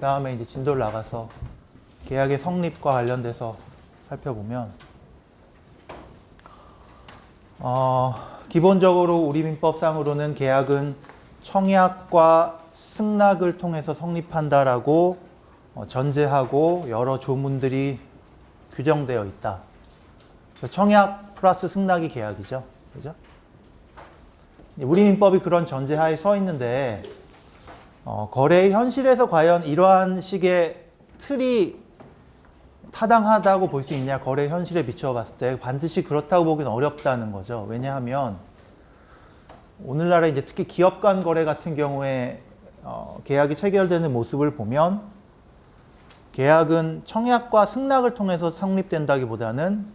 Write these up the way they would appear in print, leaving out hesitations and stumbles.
다음에 이제 진도를 나가서 계약의 성립과 관련돼서 살펴보면, 기본적으로 우리 민법상으로는 계약은 청약과 승낙을 통해서 성립한다라고 전제하고 여러 조문들이 규정되어 있다. 그래서 청약 플러스 승낙이 계약이죠. 그죠? 우리 민법이 그런 전제하에 서 있는데, 거래의 현실에서 과연 이러한 식의 틀이 타당하다고 볼 수 있냐, 거래 현실에 비추어 봤을 때 반드시 그렇다고 보기는 어렵다는 거죠. 왜냐하면 오늘날에 이제 특히 기업 간 거래 같은 경우에 계약이 체결되는 모습을 보면 계약은 청약과 승낙을 통해서 성립된다기보다는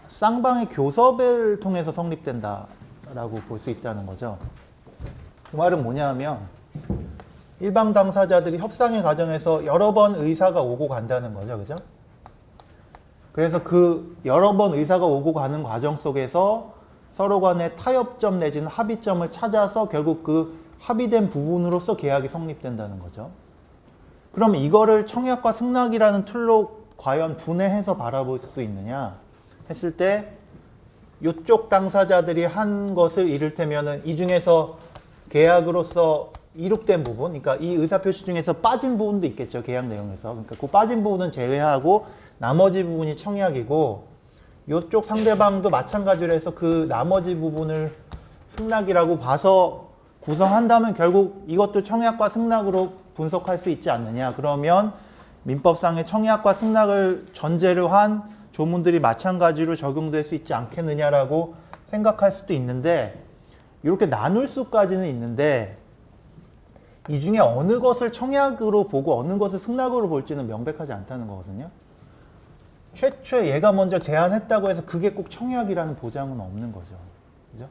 쌍방의 교섭을 통해서 성립된다라고 볼 수 있다는 거죠. 그 말은 뭐냐 하면 일방 당사자들이 협상의 과정에서 여러 번 의사가 오고 간다는 거죠. 그죠? 그래서 그 여러 번 의사가 오고 가는 과정 속에서 서로 간의 타협점 내지는 합의점을 찾아서 결국 그 합의된 부분으로서 계약이 성립된다는 거죠. 그럼 이거를 청약과 승낙이라는 툴로 과연 분해해서 바라볼 수 있느냐 했을 때, 이쪽 당사자들이 한 것을 이를테면은 이 중에서 계약으로서 이룩된 부분, 그러니까 이 의사표시 중에서 빠진 부분도 있겠죠. 계약 내용에서. 그러니까 그 빠진 부분은 제외하고 나머지 부분이 청약이고, 이쪽 상대방도 마찬가지로 해서 그 나머지 부분을 승낙이라고 봐서 구성한다면 결국 이것도 청약과 승낙으로 분석할 수 있지 않느냐. 그러면 민법상의 청약과 승낙을 전제로 한 조문들이 마찬가지로 적용될 수 있지 않겠느냐라고 생각할 수도 있는데, 이렇게 나눌 수까지는 있는데 이 중에 어느 것을 청약으로 보고 어느 것을 승낙으로 볼지는 명백하지 않다는 거거든요. 최초에 얘가 먼저 제안했다고 해서 그게 꼭 청약이라는 보장은 없는 거죠. 그죠?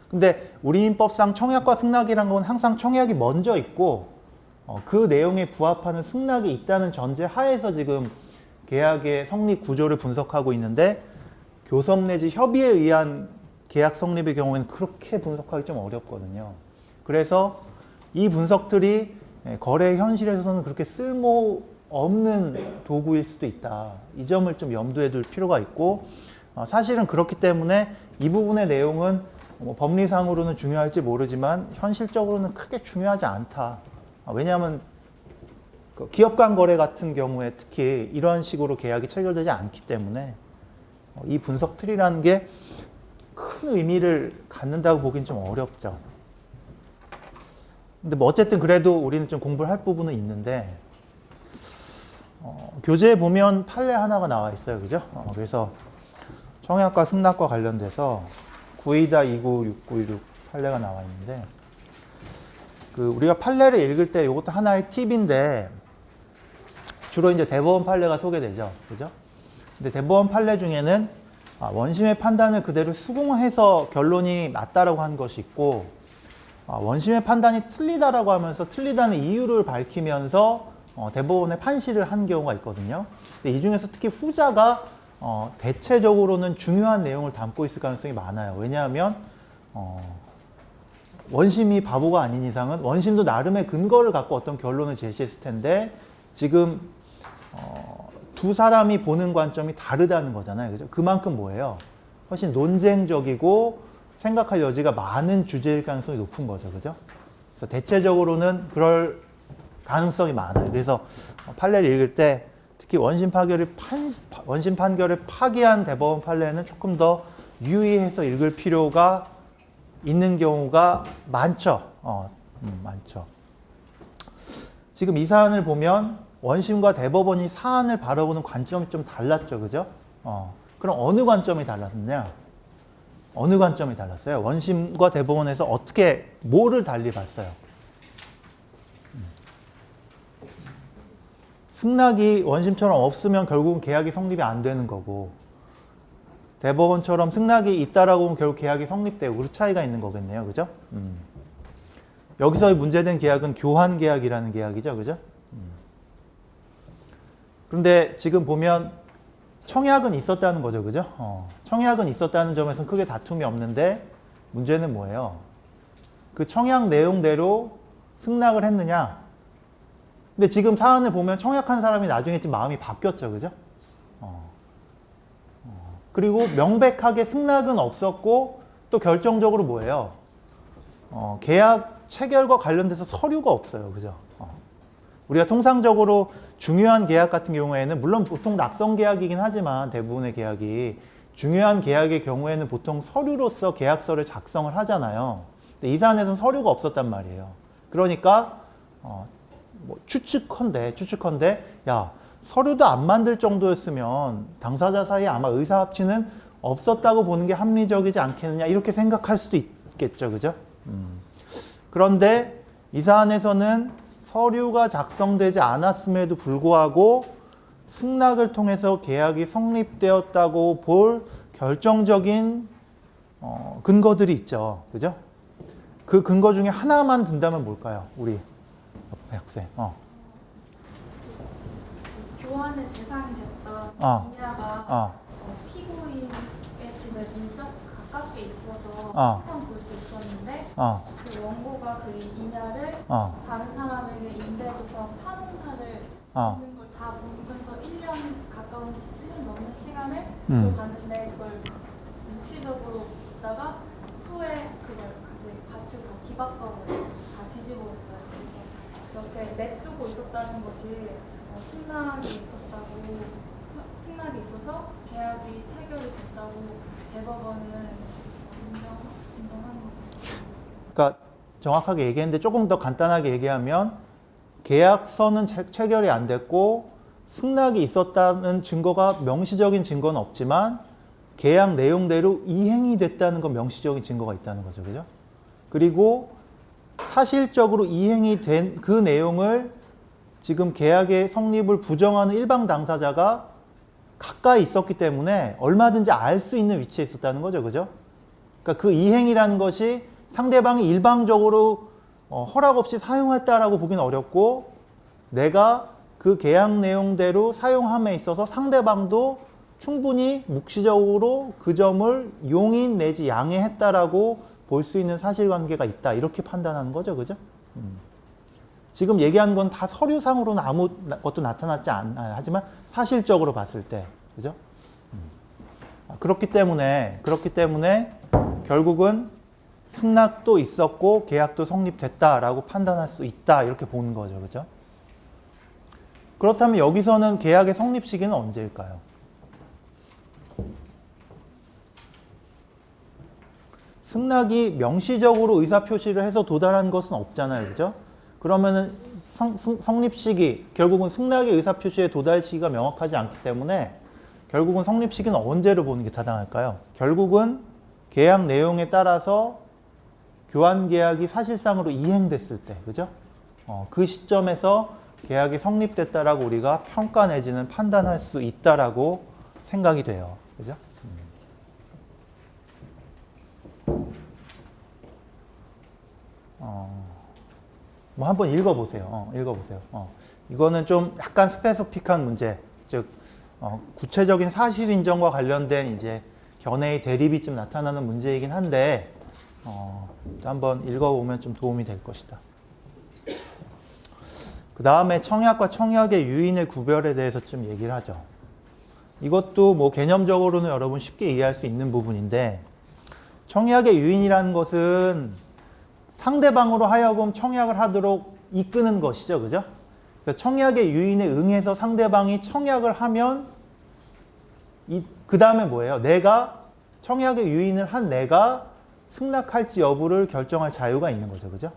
근데 우리 민법상 청약과 승낙이란 건 항상 청약이 먼저 있고 그 내용에 부합하는 승낙이 있다는 전제 하에서 지금 계약의 성립 구조를 분석하고 있는데, 교섭 내지 협의에 의한 계약 성립의 경우에는 그렇게 분석하기 좀 어렵거든요. 그래서 이 분석들이 거래 현실에서는 그렇게 쓸모없는 도구일 수도 있다. 이 점을 좀 염두에 둘 필요가 있고, 사실은 그렇기 때문에 이 부분의 내용은 법리상으로는 중요할지 모르지만 현실적으로는 크게 중요하지 않다. 왜냐하면 기업 간 거래 같은 경우에 특히 이런 식으로 계약이 체결되지 않기 때문에 이 분석 틀이라는 게 큰 의미를 갖는다고 보기는 좀 어렵죠. 근데 뭐 어쨌든 그래도 우리는 좀 공부를 할 부분은 있는데, 교재에 보면 판례 하나가 나와 있어요. 그죠? 그래서 청약과 승낙과 관련돼서 924-296916 판례가 나와 있는데, 우리가 판례를 읽을 때 이것도 하나의 팁인데, 주로 이제 대법원 판례가 소개되죠. 그죠? 근데 대법원 판례 중에는 원심의 판단을 그대로 수긍해서 결론이 맞다라고 한 것이 있고, 원심의 판단이 틀리다라고 하면서 틀리다는 이유를 밝히면서 대법원에 판시를 한 경우가 있거든요. 근데 이 중에서 특히 후자가 대체적으로는 중요한 내용을 담고 있을 가능성이 많아요. 왜냐하면 원심이 바보가 아닌 이상은 원심도 나름의 근거를 갖고 어떤 결론을 제시했을 텐데, 지금 두 사람이 보는 관점이 다르다는 거잖아요. 그죠? 그만큼 뭐예요? 훨씬 논쟁적이고 생각할 여지가 많은 주제일 가능성이 높은 거죠. 그죠? 그래서 대체적으로는 그럴 가능성이 많아요. 그래서 판례를 읽을 때 특히 원심 판결을 파기한 대법원 판례는 조금 더 유의해서 읽을 필요가 있는 경우가 많죠. 많죠. 지금 이 사안을 보면 원심과 대법원이 사안을 바라보는 관점이 좀 달랐죠. 그죠? 그럼 어느 관점이 달랐느냐? 어느 관점이 달랐어요? 원심과 대법원에서 어떻게, 뭐를 달리 봤어요? 승낙이 원심처럼 없으면 결국은 계약이 성립이 안 되는 거고, 대법원처럼 승낙이 있다라고 하면 결국 계약이 성립되고, 그 차이가 있는 거겠네요. 그죠? 여기서의 문제된 계약은 교환 계약이라는 계약이죠. 그죠? 그런데 지금 보면 청약은 있었다는 거죠. 그죠? 청약은 있었다는 점에서는 크게 다툼이 없는데, 문제는 뭐예요? 그 청약 내용대로 승낙을 했느냐, 근데 지금 사안을 보면 청약한 사람이 나중에 좀 마음이 바뀌었죠, 그죠? 그리고 명백하게 승낙은 없었고 또 결정적으로 뭐예요? 계약 체결과 관련돼서 서류가 없어요, 그죠? 우리가 통상적으로 중요한 계약 같은 경우에는 물론 보통 낙성 계약이긴 하지만 대부분의 계약이 중요한 계약의 경우에는 보통 서류로서 계약서를 작성을 하잖아요. 근데 이 사안에서는 서류가 없었단 말이에요. 그러니까 뭐 추측컨대 야 서류도 안 만들 정도였으면 당사자 사이에 아마 의사합치는 없었다고 보는 게 합리적이지 않겠느냐 이렇게 생각할 수도 있겠죠, 그죠? 그런데 이 사안에서는 서류가 작성되지 않았음에도 불구하고 승낙을 통해서 계약이 성립되었다고 볼 결정적인 근거들이 있죠, 그죠? 그 근거 중에 하나만 든다면 뭘까요, 우리 옆에 학생? 교환의 대상이 됐던 임야가 피고인의 집에 인적 가깝게 있어서 항상 볼 수 있었는데 그 원고가 그 임야를 다른 사람에게 임대해줘서 파농사를 짓는 걸 다 보면서 1년 가까운 1년 넘는 시간을 봤는데 그걸 묵시적으로 있다가 후에 그걸 갑자기 밭을 다 뒤바꿔버려요. 다 뒤집어졌어요. 그래서 이렇게 냅두고 있었다는 것이 승낙이 있어서 계약이 체결이 됐다고 대법원은 인정하는 거죠. 그러니까 정확하게 얘기했는데 조금 더 간단하게 얘기하면 계약서는 체결이 안 됐고 승낙이 있었다는 증거가 명시적인 증거는 없지만 계약 내용대로 이행이 됐다는 건 명시적인 증거가 있다는 거죠, 그죠? 그리고 사실적으로 이행이 된 그 내용을 지금 계약의 성립을 부정하는 일방 당사자가 가까이 있었기 때문에 얼마든지 알 수 있는 위치에 있었다는 거죠, 그죠? 그러니까 그 이행이라는 것이 상대방이 일방적으로 허락 없이 사용했다라고 보기는 어렵고 내가 그 계약 내용대로 사용함에 있어서 상대방도 충분히 묵시적으로 그 점을 용인 내지 양해했다라고 볼 수 있는 사실관계가 있다 이렇게 판단하는 거죠, 그죠? 지금 얘기한 건 다 서류상으로는 아무것도 나타났지 않아요. 하지만 사실적으로 봤을 때, 그죠? 그렇기 때문에 결국은 승낙도 있었고 계약도 성립됐다라고 판단할 수 있다 이렇게 보는 거죠, 그죠? 그렇다면 여기서는 계약의 성립 시기는 언제일까요? 승낙이 명시적으로 의사표시를 해서 도달한 것은 없잖아요, 그죠? 그러면은 성립 시기, 결국은 승낙의 의사표시의 도달 시기가 명확하지 않기 때문에 결국은 성립 시기는 언제로 보는 게 타당할까요? 결국은 계약 내용에 따라서 교환 계약이 사실상으로 이행됐을 때, 그죠? 그 시점에서 계약이 성립됐다라고 우리가 평가 내지는 판단할 수 있다라고 생각이 돼요, 그죠? 뭐 한번 읽어보세요. 이거는 좀 약간 스페시픽한 문제, 즉 구체적인 사실 인정과 관련된 이제 견해의 대립이 좀 나타나는 문제이긴 한데 한번 읽어보면 좀 도움이 될 것이다. 그 다음에 청약과 청약의 유인의 구별에 대해서 좀 얘기를 하죠. 이것도 뭐 개념적으로는 여러분 쉽게 이해할 수 있는 부분인데 청약의 유인이라는 것은 상대방으로 하여금 청약을 하도록 이끄는 것이죠, 그죠? 그래서 청약의 유인에 응해서 상대방이 청약을 하면 그 다음에 뭐예요? 내가 청약의 유인을 한 내가 승낙할지 여부를 결정할 자유가 있는 거죠, 그죠?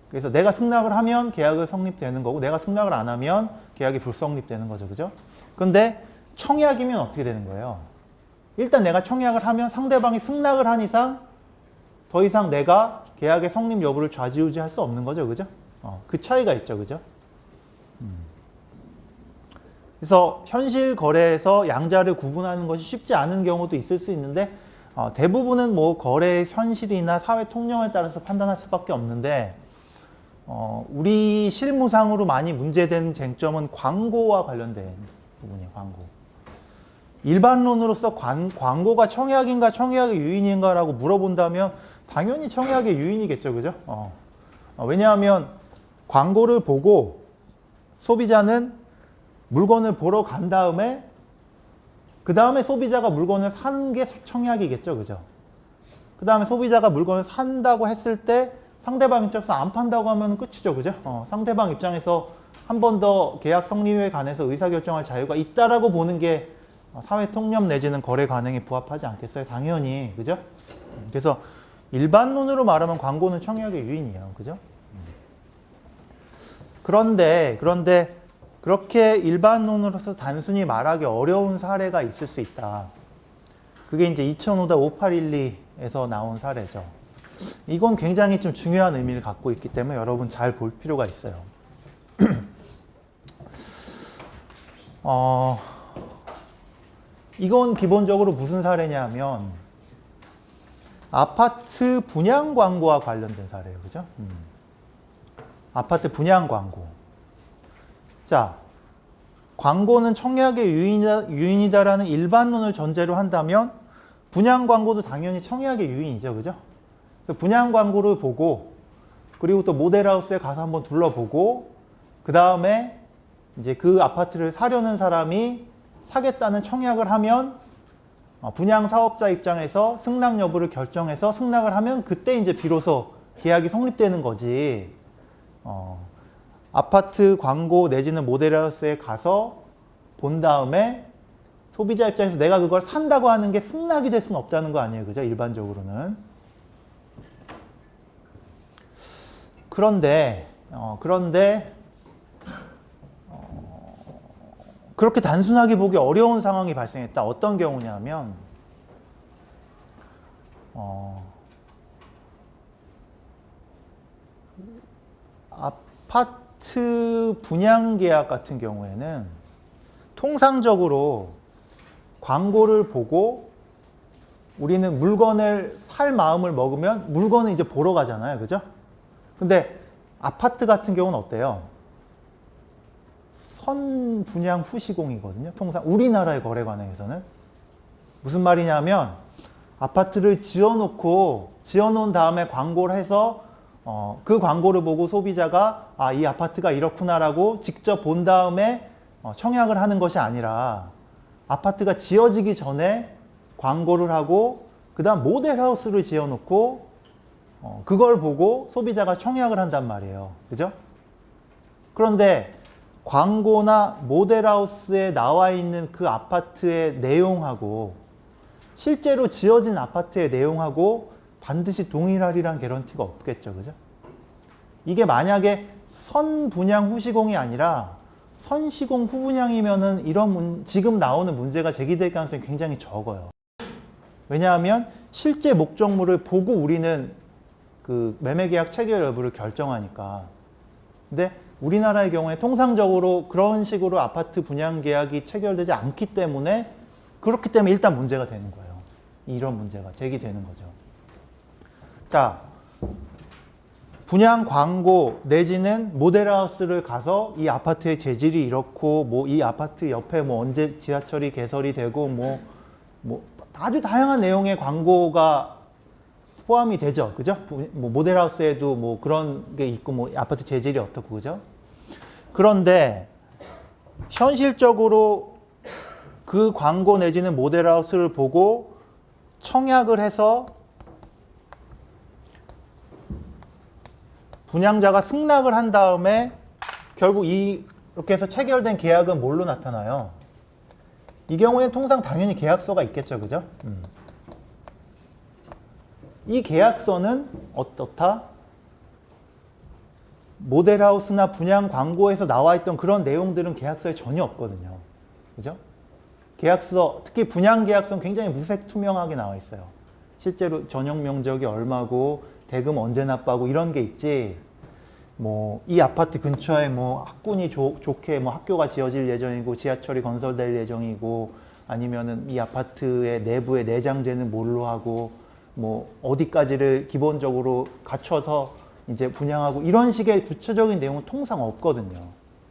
그래서 내가 승낙을 하면 계약이 성립되는 거고 내가 승낙을 안 하면 계약이 불성립되는 거죠, 그죠? 그런데 청약이면 어떻게 되는 거예요? 일단 내가 청약을 하면 상대방이 승낙을 한 이상 더 이상 내가 계약의 성립 여부를 좌지우지할 수 없는 거죠, 그죠? 그 차이가 있죠, 그죠? 그래서 현실 거래에서 양자를 구분하는 것이 쉽지 않은 경우도 있을 수 있는데 대부분은 뭐 거래의 현실이나 사회 통념에 따라서 판단할 수밖에 없는데 우리 실무상으로 많이 문제된 쟁점은 광고와 관련된 부분이에요, 광고. 일반론으로서 광고가 청약인가 청약의 유인인가라고 물어본다면 당연히 청약의 유인이겠죠, 그죠? 왜냐하면 광고를 보고 소비자는 물건을 보러 간 다음에 그 다음에 소비자가 물건을 산 게 청약이겠죠. 그죠? 그 다음에 소비자가 물건을 산다고 했을 때 상대방 입장에서 안 판다고 하면 끝이죠. 그죠? 상대방 입장에서 한 번 더 계약 성립에 관해서 의사결정할 자유가 있다라고 보는 게 사회 통념 내지는 거래 관행에 부합하지 않겠어요? 당연히. 그죠? 그래서 일반론으로 말하면 광고는 청약의 유인이에요. 그죠? 그런데 그렇게 일반론으로서 단순히 말하기 어려운 사례가 있을 수 있다. 그게 이제 2005-5812에서 나온 사례죠. 이건 굉장히 좀 중요한 의미를 갖고 있기 때문에 여러분 잘 볼 필요가 있어요. 이건 기본적으로 무슨 사례냐면 아파트 분양 광고와 관련된 사례예요. 그죠? 아파트 분양 광고. 자, 광고는 청약의 유인이다라는 일반론을 전제로 한다면 분양 광고도 당연히 청약의 유인이죠. 그죠? 그래서 분양 광고를 보고 그리고 또 모델하우스에 가서 한번 둘러보고 그 다음에 이제 그 아파트를 사려는 사람이 사겠다는 청약을 하면 분양 사업자 입장에서 승낙 여부를 결정해서 승낙을 하면 그때 이제 비로소 계약이 성립되는 거지. 아파트 광고 내지는 모델하우스에 가서 본 다음에 소비자 입장에서 내가 그걸 산다고 하는 게 승낙이 될 수는 없다는 거 아니에요. 그죠? 일반적으로는. 그런데 그렇게 단순하게 보기 어려운 상황이 발생했다. 어떤 경우냐면 아파트 분양 계약 같은 경우에는 통상적으로 광고를 보고 우리는 물건을 살 마음을 먹으면 물건을 이제 보러 가잖아요. 그죠? 근데 아파트 같은 경우는 어때요? 선분양 후 시공이거든요. 통상 우리나라의 거래 관행에서는. 무슨 말이냐면 아파트를 지어놓은 다음에 광고를 해서 그 광고를 보고 소비자가 이 아파트가 이렇구나라고 직접 본 다음에 청약을 하는 것이 아니라 아파트가 지어지기 전에 광고를 하고 그 다음 모델하우스를 지어놓고 그걸 보고 소비자가 청약을 한단 말이에요. 그죠? 그런데 광고나 모델하우스에 나와 있는 그 아파트의 내용하고 실제로 지어진 아파트의 내용하고 반드시 동일하리란 개런티가 없겠죠. 그죠? 이게 만약에 선분양 후 시공이 아니라 선시공 후 분양이면은 지금 나오는 문제가 제기될 가능성이 굉장히 적어요. 왜냐하면 실제 목적물을 보고 우리는 그 매매계약 체결 여부를 결정하니까. 근데 우리나라의 경우에 통상적으로 그런 식으로 아파트 분양 계약이 체결되지 않기 때문에 그렇기 때문에 일단 문제가 되는 거예요. 이런 문제가 제기되는 거죠. 자, 분양 광고 내지는 모델하우스를 가서 이 아파트의 재질이 이렇고 뭐 이 아파트 옆에 뭐 언제 지하철이 개설이 되고 뭐 아주 다양한 내용의 광고가 포함이 되죠. 그죠? 뭐 모델하우스에도 뭐 그런 게 있고 뭐 아파트 재질이 어떻고 그죠? 그런데 현실적으로 그 광고 내지는 모델하우스를 보고 청약을 해서 분양자가 승낙을 한 다음에 결국 이렇게 해서 체결된 계약은 뭘로 나타나요? 이 경우에는 통상 당연히 계약서가 있겠죠. 그죠? 이 계약서는 어떻다? 모델하우스나 분양 광고에서 나와 있던 그런 내용들은 계약서에 전혀 없거든요. 그죠? 계약서, 특히 분양 계약서는 굉장히 무색투명하게 나와 있어요. 실제로 전용 면적이 얼마고 대금 언제 납부하고 이런 게 있지. 뭐 이 아파트 근처에 뭐 학군이 좋게 뭐 학교가 지어질 예정이고 지하철이 건설될 예정이고 아니면은 이 아파트의 내부의 내장재는 뭘로 하고 뭐 어디까지를 기본적으로 갖춰서 이제 분양하고 이런 식의 구체적인 내용은 통상 없거든요.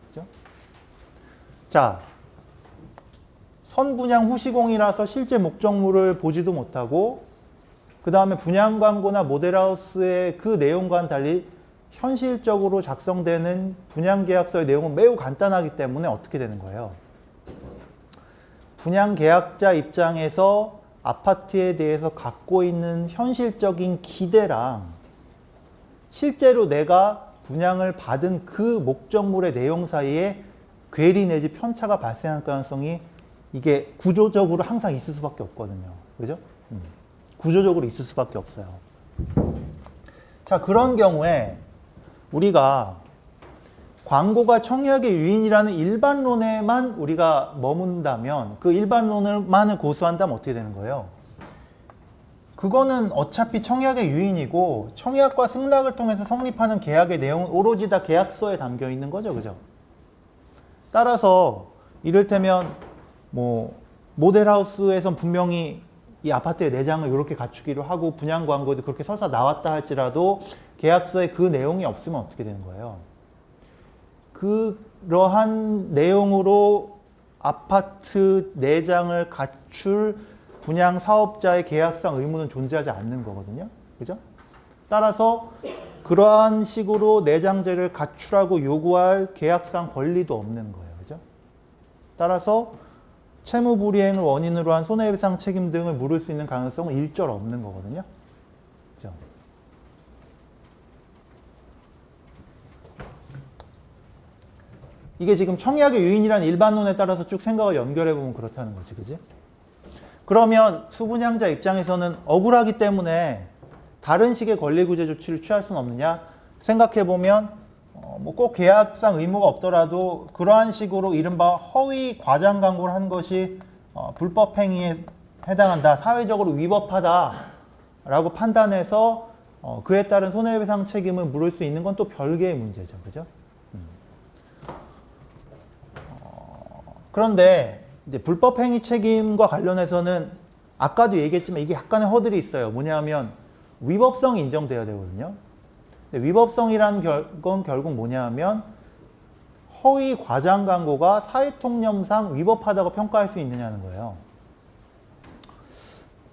그죠? 자, 선분양 후 시공이라서 실제 목적물을 보지도 못하고 그 다음에 분양 광고나 모델하우스의 그 내용과는 달리 현실적으로 작성되는 분양계약서의 내용은 매우 간단하기 때문에 어떻게 되는 거예요? 분양계약자 입장에서 아파트에 대해서 갖고 있는 현실적인 기대랑 실제로 내가 분양을 받은 그 목적물의 내용 사이에 괴리 내지 편차가 발생할 가능성이 이게 구조적으로 항상 있을 수밖에 없거든요. 그죠? 구조적으로 있을 수밖에 없어요. 자, 그런 경우에 우리가 광고가 청약의 유인이라는 일반론에만 우리가 머문다면 그 일반론만을 고수한다면 어떻게 되는 거예요? 그거는 어차피 청약의 유인이고 청약과 승낙을 통해서 성립하는 계약의 내용은 오로지 다 계약서에 담겨 있는 거죠. 그죠? 따라서 이를테면 뭐 모델하우스에선 분명히 이 아파트의 내장을 이렇게 갖추기로 하고 분양 광고도 그렇게 설사 나왔다 할지라도 계약서에 그 내용이 없으면 어떻게 되는 거예요? 그러한 내용으로 아파트 내장을 갖출 분양 사업자의 계약상 의무는 존재하지 않는 거거든요. 그죠? 따라서 그러한 식으로 내장재를 갖추라고 요구할 계약상 권리도 없는 거예요. 그죠? 따라서 채무 불이행을 원인으로 한 손해배상 책임 등을 물을 수 있는 가능성은 일절 없는 거거든요. 그죠? 이게 지금 청약의 유인이라는 일반론에 따라서 쭉 생각을 연결해 보면 그렇다는 거지, 그지? 그러면 수분양자 입장에서는 억울하기 때문에 다른 식의 권리구제 조치를 취할 수는 없느냐? 생각해 보면 뭐 꼭 계약상 의무가 없더라도 그러한 식으로 이른바 허위 과장 광고를 한 것이 불법 행위에 해당한다, 사회적으로 위법하다라고 판단해서 그에 따른 손해배상 책임을 물을 수 있는 건 또 별개의 문제죠, 그죠? 그런데 이제 불법 행위 책임과 관련해서는 아까도 얘기했지만 이게 약간의 허들이 있어요. 뭐냐면 위법성이 인정돼야 되거든요. 근데 위법성이란 건 결국 뭐냐면 허위 과장 광고가 사회통념상 위법하다고 평가할 수 있느냐는 거예요.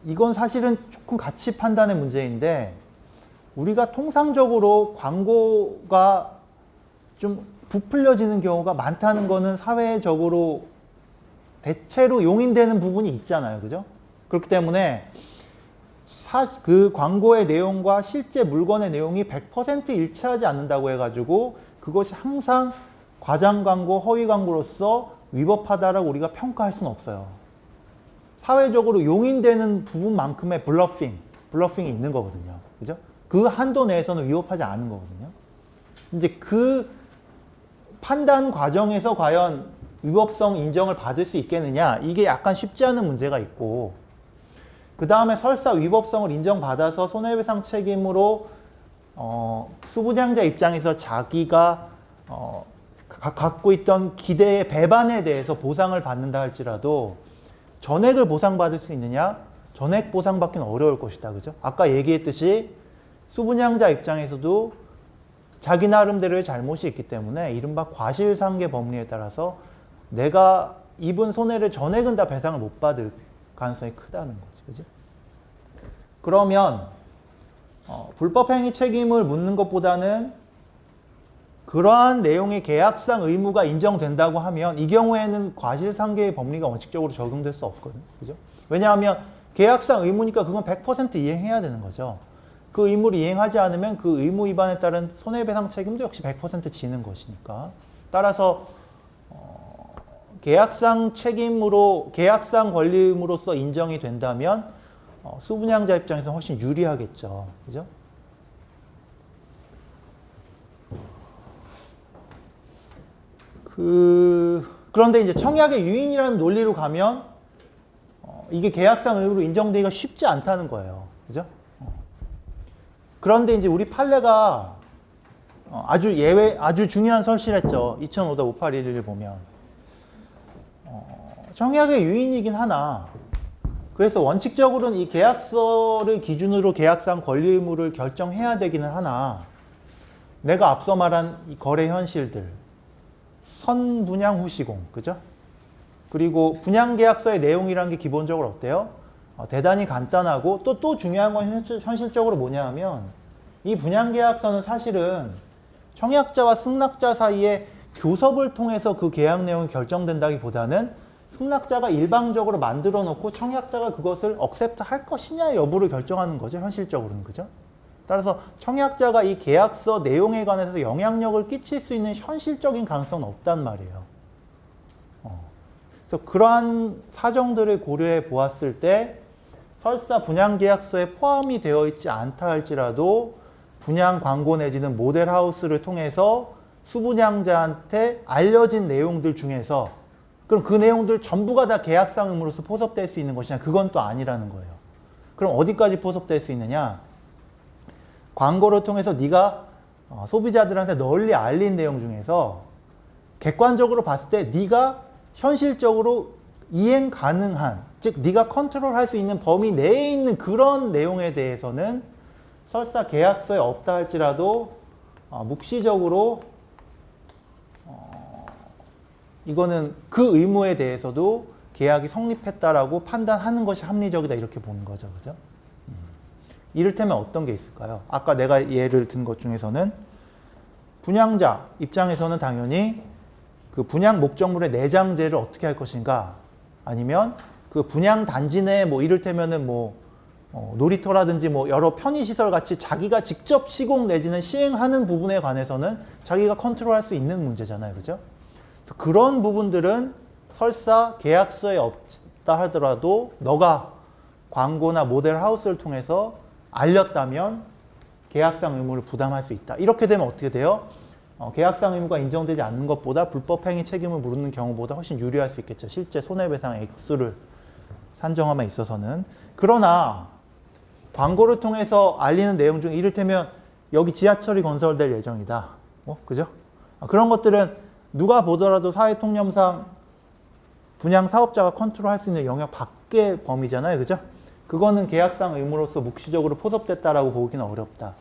이건 사실은 조금 가치 판단의 문제인데 우리가 통상적으로 광고가 좀 부풀려지는 경우가 많다는 거는 사회적으로 대체로 용인되는 부분이 있잖아요. 그죠? 그렇기 때문에 그 광고의 내용과 실제 물건의 내용이 100% 일치하지 않는다고 해가지고 그것이 항상 과장 광고, 허위 광고로서 위법하다라고 우리가 평가할 수는 없어요. 사회적으로 용인되는 부분만큼의 블러핑이 있는 거거든요. 그죠? 그 한도 내에서는 위법하지 않은 거거든요. 이제 그 판단 과정에서 과연 위법성 인정을 받을 수 있겠느냐, 이게 약간 쉽지 않은 문제가 있고, 그 다음에 설사 위법성을 인정받아서 손해배상 책임으로 수분양자 입장에서 자기가 갖고 있던 기대의 배반에 대해서 보상을 받는다 할지라도 전액을 보상받을 수 있느냐? 전액 보상받기는 어려울 것이다. 그죠? 아까 얘기했듯이 수분양자 입장에서도 자기 나름대로의 잘못이 있기 때문에 이른바 과실상계 법리에 따라서 내가 입은 손해를 전액은 다 배상을 못 받을 가능성이 크다는 거지. 그지? 그러면 불법행위 책임을 묻는 것보다는 그러한 내용의 계약상 의무가 인정된다고 하면 이 경우에는 과실상계의 법리가 원칙적으로 적용될 수 없거든요. 그죠? 왜냐하면 계약상 의무니까 그건 100% 이행해야 되는 거죠. 그 의무를 이행하지 않으면 그 의무 위반에 따른 손해배상 책임도 역시 100% 지는 것이니까. 따라서 계약상 책임으로, 계약상 권리임으로써 인정이 된다면 수분양자 입장에서 훨씬 유리하겠죠. 그죠? 그런데 이제 청약의 유인이라는 논리로 가면 이게 계약상 의무로 인정되기가 쉽지 않다는 거예요. 그죠? 그런데 이제 우리 판례가 아주 중요한 설실했죠. 2005-5811을 보면. 청약의 유인이긴 하나, 그래서 원칙적으로는 이 계약서를 기준으로 계약상 권리 의무를 결정해야 되기는 하나, 내가 앞서 말한 이 거래 현실들, 선분양 후 시공, 그죠? 그리고 분양계약서의 내용이라는 게 기본적으로 어때요? 대단히 간단하고 또 중요한 건 현실적으로 뭐냐 하면 이 분양계약서는 사실은 청약자와 승낙자 사이에 교섭을 통해서 그 계약 내용이 결정된다기보다는 승낙자가 일방적으로 만들어 놓고 청약자가 그것을 억셉트 할 것이냐 여부를 결정하는 거죠. 현실적으로는. 그죠? 따라서 청약자가 이 계약서 내용에 관해서 영향력을 끼칠 수 있는 현실적인 가능성은 없단 말이에요. 그래서 그러한 사정들을 고려해 보았을 때 설사 분양계약서에 포함이 되어 있지 않다 할지라도 분양 광고 내지는 모델하우스를 통해서 수분양자한테 알려진 내용들 중에서 그럼 그 내용들 전부가 다 계약상 의무로서 포섭될 수 있는 것이냐? 그건 또 아니라는 거예요. 그럼 어디까지 포섭될 수 있느냐? 광고를 통해서 네가 소비자들한테 널리 알린 내용 중에서 객관적으로 봤을 때 네가 현실적으로 이행 가능한, 즉 네가 컨트롤할 수 있는 범위 내에 있는 그런 내용에 대해서는 설사 계약서에 없다 할지라도 묵시적으로 이거는 그 의무에 대해서도 계약이 성립했다라고 판단하는 것이 합리적이다 이렇게 보는 거죠. 그죠? 이를테면 어떤 게 있을까요? 아까 내가 예를 든 것 중에서는 분양자 입장에서는 당연히 그 분양 목적물의 내장재를 어떻게 할 것인가, 아니면 그 분양 단지 내에 뭐 이를테면은 뭐 놀이터라든지 뭐 여러 편의시설 같이 자기가 직접 시공 내지는 시행하는 부분에 관해서는 자기가 컨트롤할 수 있는 문제잖아요. 그죠? 그래서 그런 부분들은 설사 계약서에 없다 하더라도 너가 광고나 모델 하우스를 통해서 알렸다면 계약상 의무를 부담할 수 있다. 이렇게 되면 어떻게 돼요? 계약상 의무가 인정되지 않는 것보다 불법행위 책임을 물는 경우보다 훨씬 유리할 수 있겠죠. 실제 손해배상 액수를 산정함에 있어서는. 그러나 광고를 통해서 알리는 내용 중 이를테면 여기 지하철이 건설될 예정이다. 그죠? 그런 것들은 누가 보더라도 사회통념상 분양 사업자가 컨트롤할 수 있는 영역 밖의 범위잖아요. 그죠? 그거는 계약상 의무로서 묵시적으로 포섭됐다라고 보기는 어렵다.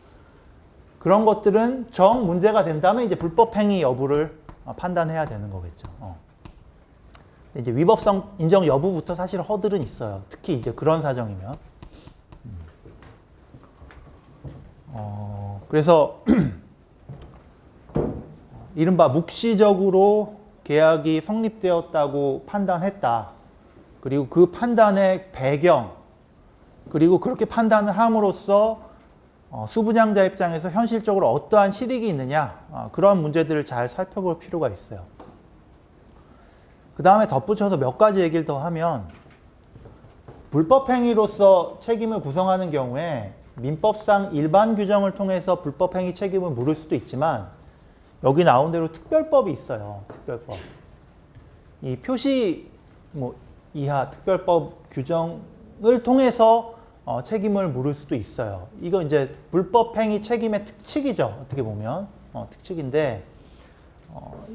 그런 것들은 정 문제가 된다면 이제 불법행위 여부를 판단해야 되는 거겠죠. 이제 위법성 인정 여부부터 사실 허들은 있어요. 특히 이제 그런 사정이면. 그래서 이른바 묵시적으로 계약이 성립되었다고 판단했다. 그리고 그 판단의 배경, 그리고 그렇게 판단을 함으로써 수분양자 입장에서 현실적으로 어떠한 실익이 있느냐, 그런 문제들을 잘 살펴볼 필요가 있어요. 그 다음에 덧붙여서 몇 가지 얘기를 더 하면, 불법행위로서 책임을 구성하는 경우에 민법상 일반 규정을 통해서 불법행위 책임을 물을 수도 있지만 여기 나온 대로 특별법이 있어요. 특별법. 이 표시 이하 특별법 규정을 통해서 책임을 물을 수도 있어요. 이거 이제 불법행위 책임의 특칙이죠. 어떻게 보면 특칙인데,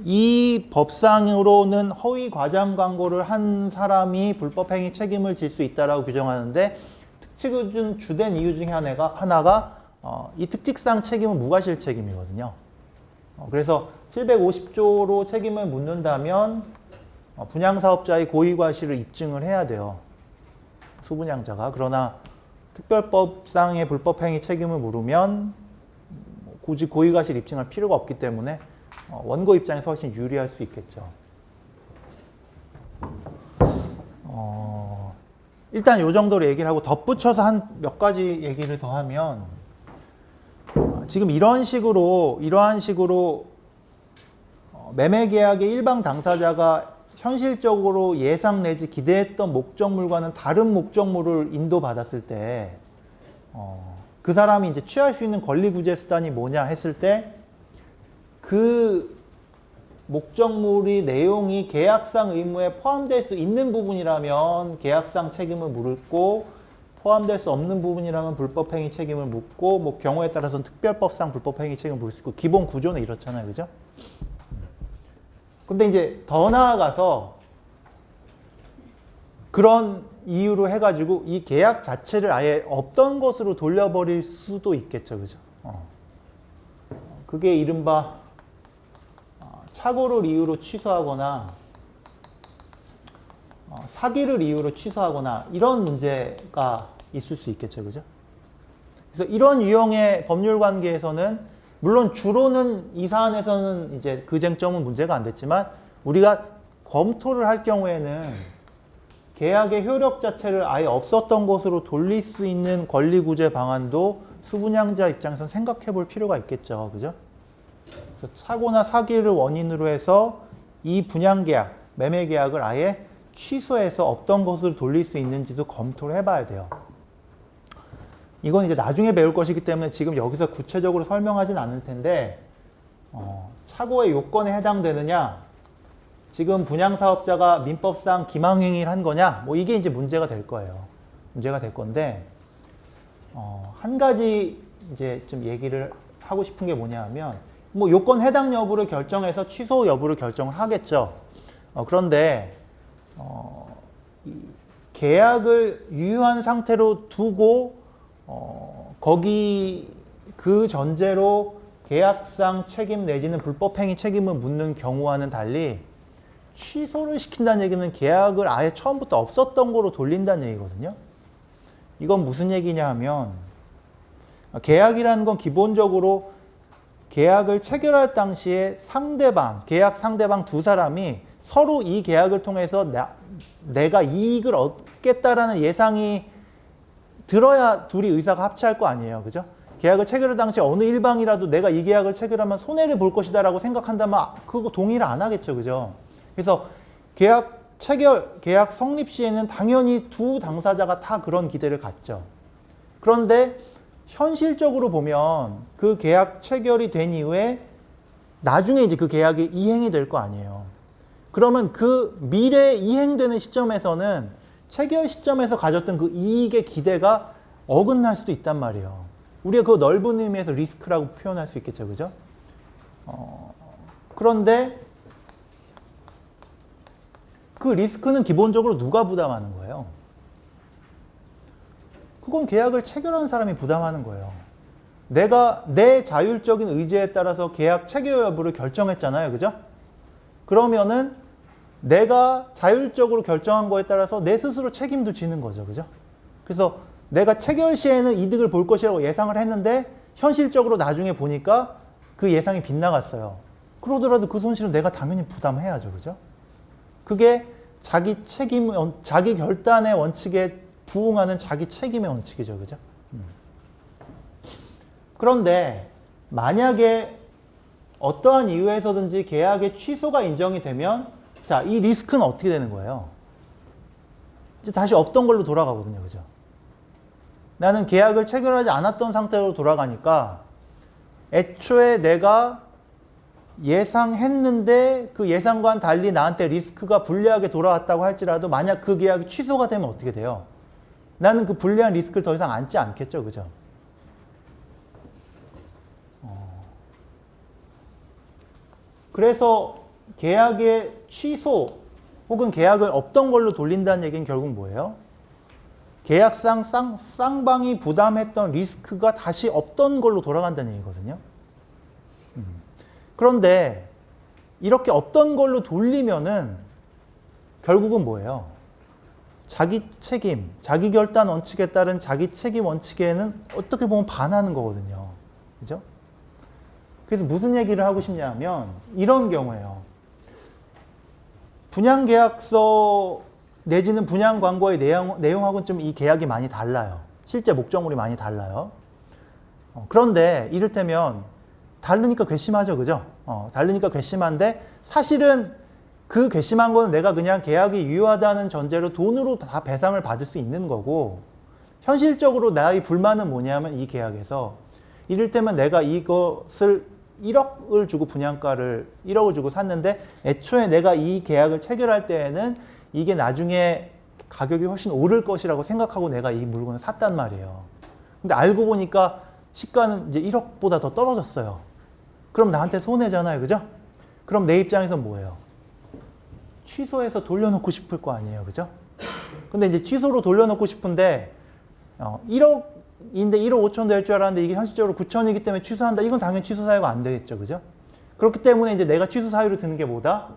이 법상으로는 허위 과장 광고를 한 사람이 불법행위 책임을 질 수 있다라고 규정하는데, 특칙을 준 주된 이유 중에 하나가 이 특칙상 책임은 무과실 책임이거든요. 그래서 750조로 책임을 묻는다면 분양사업자의 고의과실을 입증을 해야 돼요. 수분양자가. 그러나 특별법상의 불법행위 책임을 물으면 굳이 고의과실 입증할 필요가 없기 때문에 원고 입장에서 훨씬 유리할 수 있겠죠. 일단 이 정도로 얘기를 하고 덧붙여서 한 몇 가지 얘기를 더 하면, 지금 이러한 식으로 매매계약의 일방 당사자가 현실적으로 예상 내지 기대했던 목적물과는 다른 목적물을 인도받았을 때, 그 사람이 이제 취할 수 있는 권리구제 수단이 뭐냐 했을 때, 그 목적물이 내용이 계약상 의무에 포함될 수 있는 부분이라면 계약상 책임을 물고, 포함될 수 없는 부분이라면 불법행위 책임을 묻고, 뭐 경우에 따라서는 특별법상 불법행위 책임을 물을 수 있고, 기본 구조는 이렇잖아요. 그죠? 근데 이제 더 나아가서 그런 이유로 해가지고 이 계약 자체를 아예 없던 것으로 돌려버릴 수도 있겠죠. 그죠? 그게 이른바 착오를 이유로 취소하거나 사기를 이유로 취소하거나 이런 문제가 있을 수 있겠죠. 그죠? 그래서 이런 유형의 법률 관계에서는 물론 주로는 이 사안에서는 이제 그 쟁점은 문제가 안 됐지만 우리가 검토를 할 경우에는 계약의 효력 자체를 아예 없었던 것으로 돌릴 수 있는 권리구제 방안도 수분양자 입장에서 생각해 볼 필요가 있겠죠. 그죠? 그래서 사고나 사기를 원인으로 해서 이 분양계약, 매매계약을 아예 취소해서 없던 것으로 돌릴 수 있는지도 검토를 해봐야 돼요. 이건 이제 나중에 배울 것이기 때문에 지금 여기서 구체적으로 설명하진 않을 텐데 착오의 요건에 해당되느냐, 지금 분양사업자가 민법상 기망행위를 한 거냐, 뭐 이게 이제 문제가 될 거예요. 문제가 될 건데 한 가지 이제 좀 얘기를 하고 싶은 게 뭐냐 하면 뭐 요건 해당 여부를 결정해서 취소 여부를 결정을 하겠죠. 그런데 이 계약을 유효한 상태로 두고 거기 그 전제로 계약상 책임 내지는 불법행위 책임을 묻는 경우와는 달리 취소를 시킨다는 얘기는 계약을 아예 처음부터 없었던 거로 돌린다는 얘기거든요. 이건 무슨 얘기냐 하면 계약이라는 건 기본적으로 계약을 체결할 당시에 상대방, 계약 상대방 두 사람이 서로 이 계약을 통해서 내가 이익을 얻겠다라는 예상이 들어야 둘이 의사가 합치할 거 아니에요. 그죠? 계약을 체결할 당시 어느 일방이라도 내가 이 계약을 체결하면 손해를 볼 것이다 라고 생각한다면 그거 동의를 안 하겠죠. 그죠? 그래서 계약 체결, 계약 성립 시에는 당연히 두 당사자가 다 그런 기대를 갖죠. 그런데 현실적으로 보면 그 계약 체결이 된 이후에 나중에 이제 그 계약이 이행이 될 거 아니에요. 그러면 그 미래에 이행되는 시점에서는 체결 시점에서 가졌던 그 이익의 기대가 어긋날 수도 있단 말이에요. 우리가 그 넓은 의미에서 리스크라고 표현할 수 있겠죠. 그죠? 그런데 그 리스크는 기본적으로 누가 부담하는 거예요? 그건 계약을 체결하는 사람이 부담하는 거예요. 내가 내 자율적인 의지에 따라서 계약 체결 여부를 결정했잖아요. 그죠? 그러면은 내가 자율적으로 결정한 거에 따라서 내 스스로 책임도 지는 거죠. 그죠? 그래서 내가 체결 시에는 이득을 볼 것이라고 예상을 했는데 현실적으로 나중에 보니까 그 예상이 빗나갔어요. 그러더라도 그 손실은 내가 당연히 부담해야죠. 그죠? 그게 자기 책임, 자기 결단의 원칙에 부응하는 자기 책임의 원칙이죠. 그죠? 그런데 만약에 어떠한 이유에서든지 계약의 취소가 인정이 되면 자, 이 리스크는 어떻게 되는 거예요? 이제 다시 없던 걸로 돌아가거든요. 그죠? 나는 계약을 체결하지 않았던 상태로 돌아가니까 애초에 내가 예상했는데 그 예상과는 달리 나한테 리스크가 불리하게 돌아왔다고 할지라도 만약 그 계약이 취소가 되면 어떻게 돼요? 나는 그 불리한 리스크를 더 이상 안지 않겠죠. 그죠? 그래서 계약의 취소 혹은 계약을 없던 걸로 돌린다는 얘기는 결국 뭐예요? 계약상 쌍방이 부담했던 리스크가 다시 없던 걸로 돌아간다는 얘기거든요. 그런데 이렇게 없던 걸로 돌리면은 결국은 뭐예요? 자기 책임, 자기 결단 원칙에 따른 자기 책임 원칙에는 어떻게 보면 반하는 거거든요. 그죠? 그래서 무슨 얘기를 하고 싶냐면 이런 경우예요. 분양계약서 내지는 분양광고의 내용하고는 좀 이 계약이 많이 달라요. 실제 목적물이 많이 달라요. 그런데 이를테면 다르니까 괘씸하죠. 그죠? 다르니까 괘씸한데 사실은 그 괘씸한 거는 내가 그냥 계약이 유효하다는 전제로 돈으로 다 배상을 받을 수 있는 거고 현실적으로 나의 불만은 뭐냐면 이 계약에서 이를테면 내가 이것을 1억을 주고 분양가를 1억을 주고 샀는데 애초에 내가 이 계약을 체결할 때에는 이게 나중에 가격이 훨씬 오를 것이라고 생각하고 내가 이 물건을 샀단 말이에요. 근데 알고 보니까 시가는 이제 1억보다 더 떨어졌어요. 그럼 나한테 손해잖아요. 그죠? 그럼 내 입장에서 뭐예요? 취소해서 돌려놓고 싶을 거 아니에요. 그죠? 근데 이제 취소로 돌려놓고 싶은데 1억인데 1억 5천 될 줄 알았는데 이게 현실적으로 9천이기 때문에 취소한다. 이건 당연히 취소 사유가 안 되겠죠. 그죠? 그렇기 때문에 이제 내가 취소 사유로 드는 게 뭐다?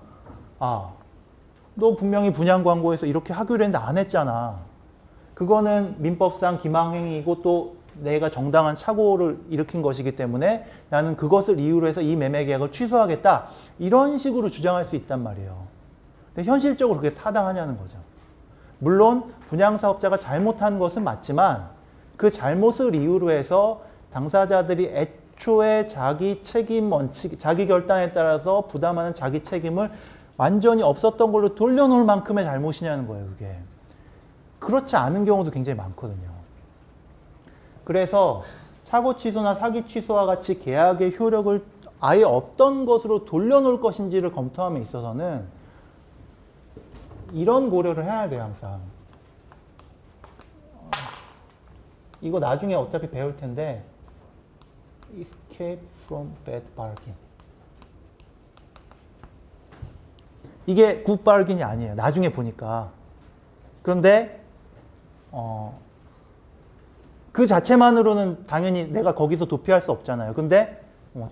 너 분명히 분양 광고에서 이렇게 하기로 했는데 안 했잖아. 그거는 민법상 기망행위이고 또 내가 정당한 착오를 일으킨 것이기 때문에 나는 그것을 이유로 해서 이 매매 계약을 취소하겠다. 이런 식으로 주장할 수 있단 말이에요. 근데 현실적으로 그게 타당하냐는 거죠. 물론 분양사업자가 잘못한 것은 맞지만 그 잘못을 이유로 해서 당사자들이 애초에 자기 책임 원칙, 자기 결단에 따라서 부담하는 자기 책임을 완전히 없었던 걸로 돌려놓을 만큼의 잘못이냐는 거예요, 그게. 그렇지 않은 경우도 굉장히 많거든요. 그래서 착오 취소나 사기 취소와 같이 계약의 효력을 아예 없던 것으로 돌려놓을 것인지를 검토함에 있어서는 이런 고려를 해야 돼요, 항상. 이거 나중에 어차피 배울 텐데 escape from bad bargain. 이게 good bargain이 아니에요. 나중에 보니까. 그런데 그 자체만으로는 당연히 내가 거기서 도피할 수 없잖아요. 근데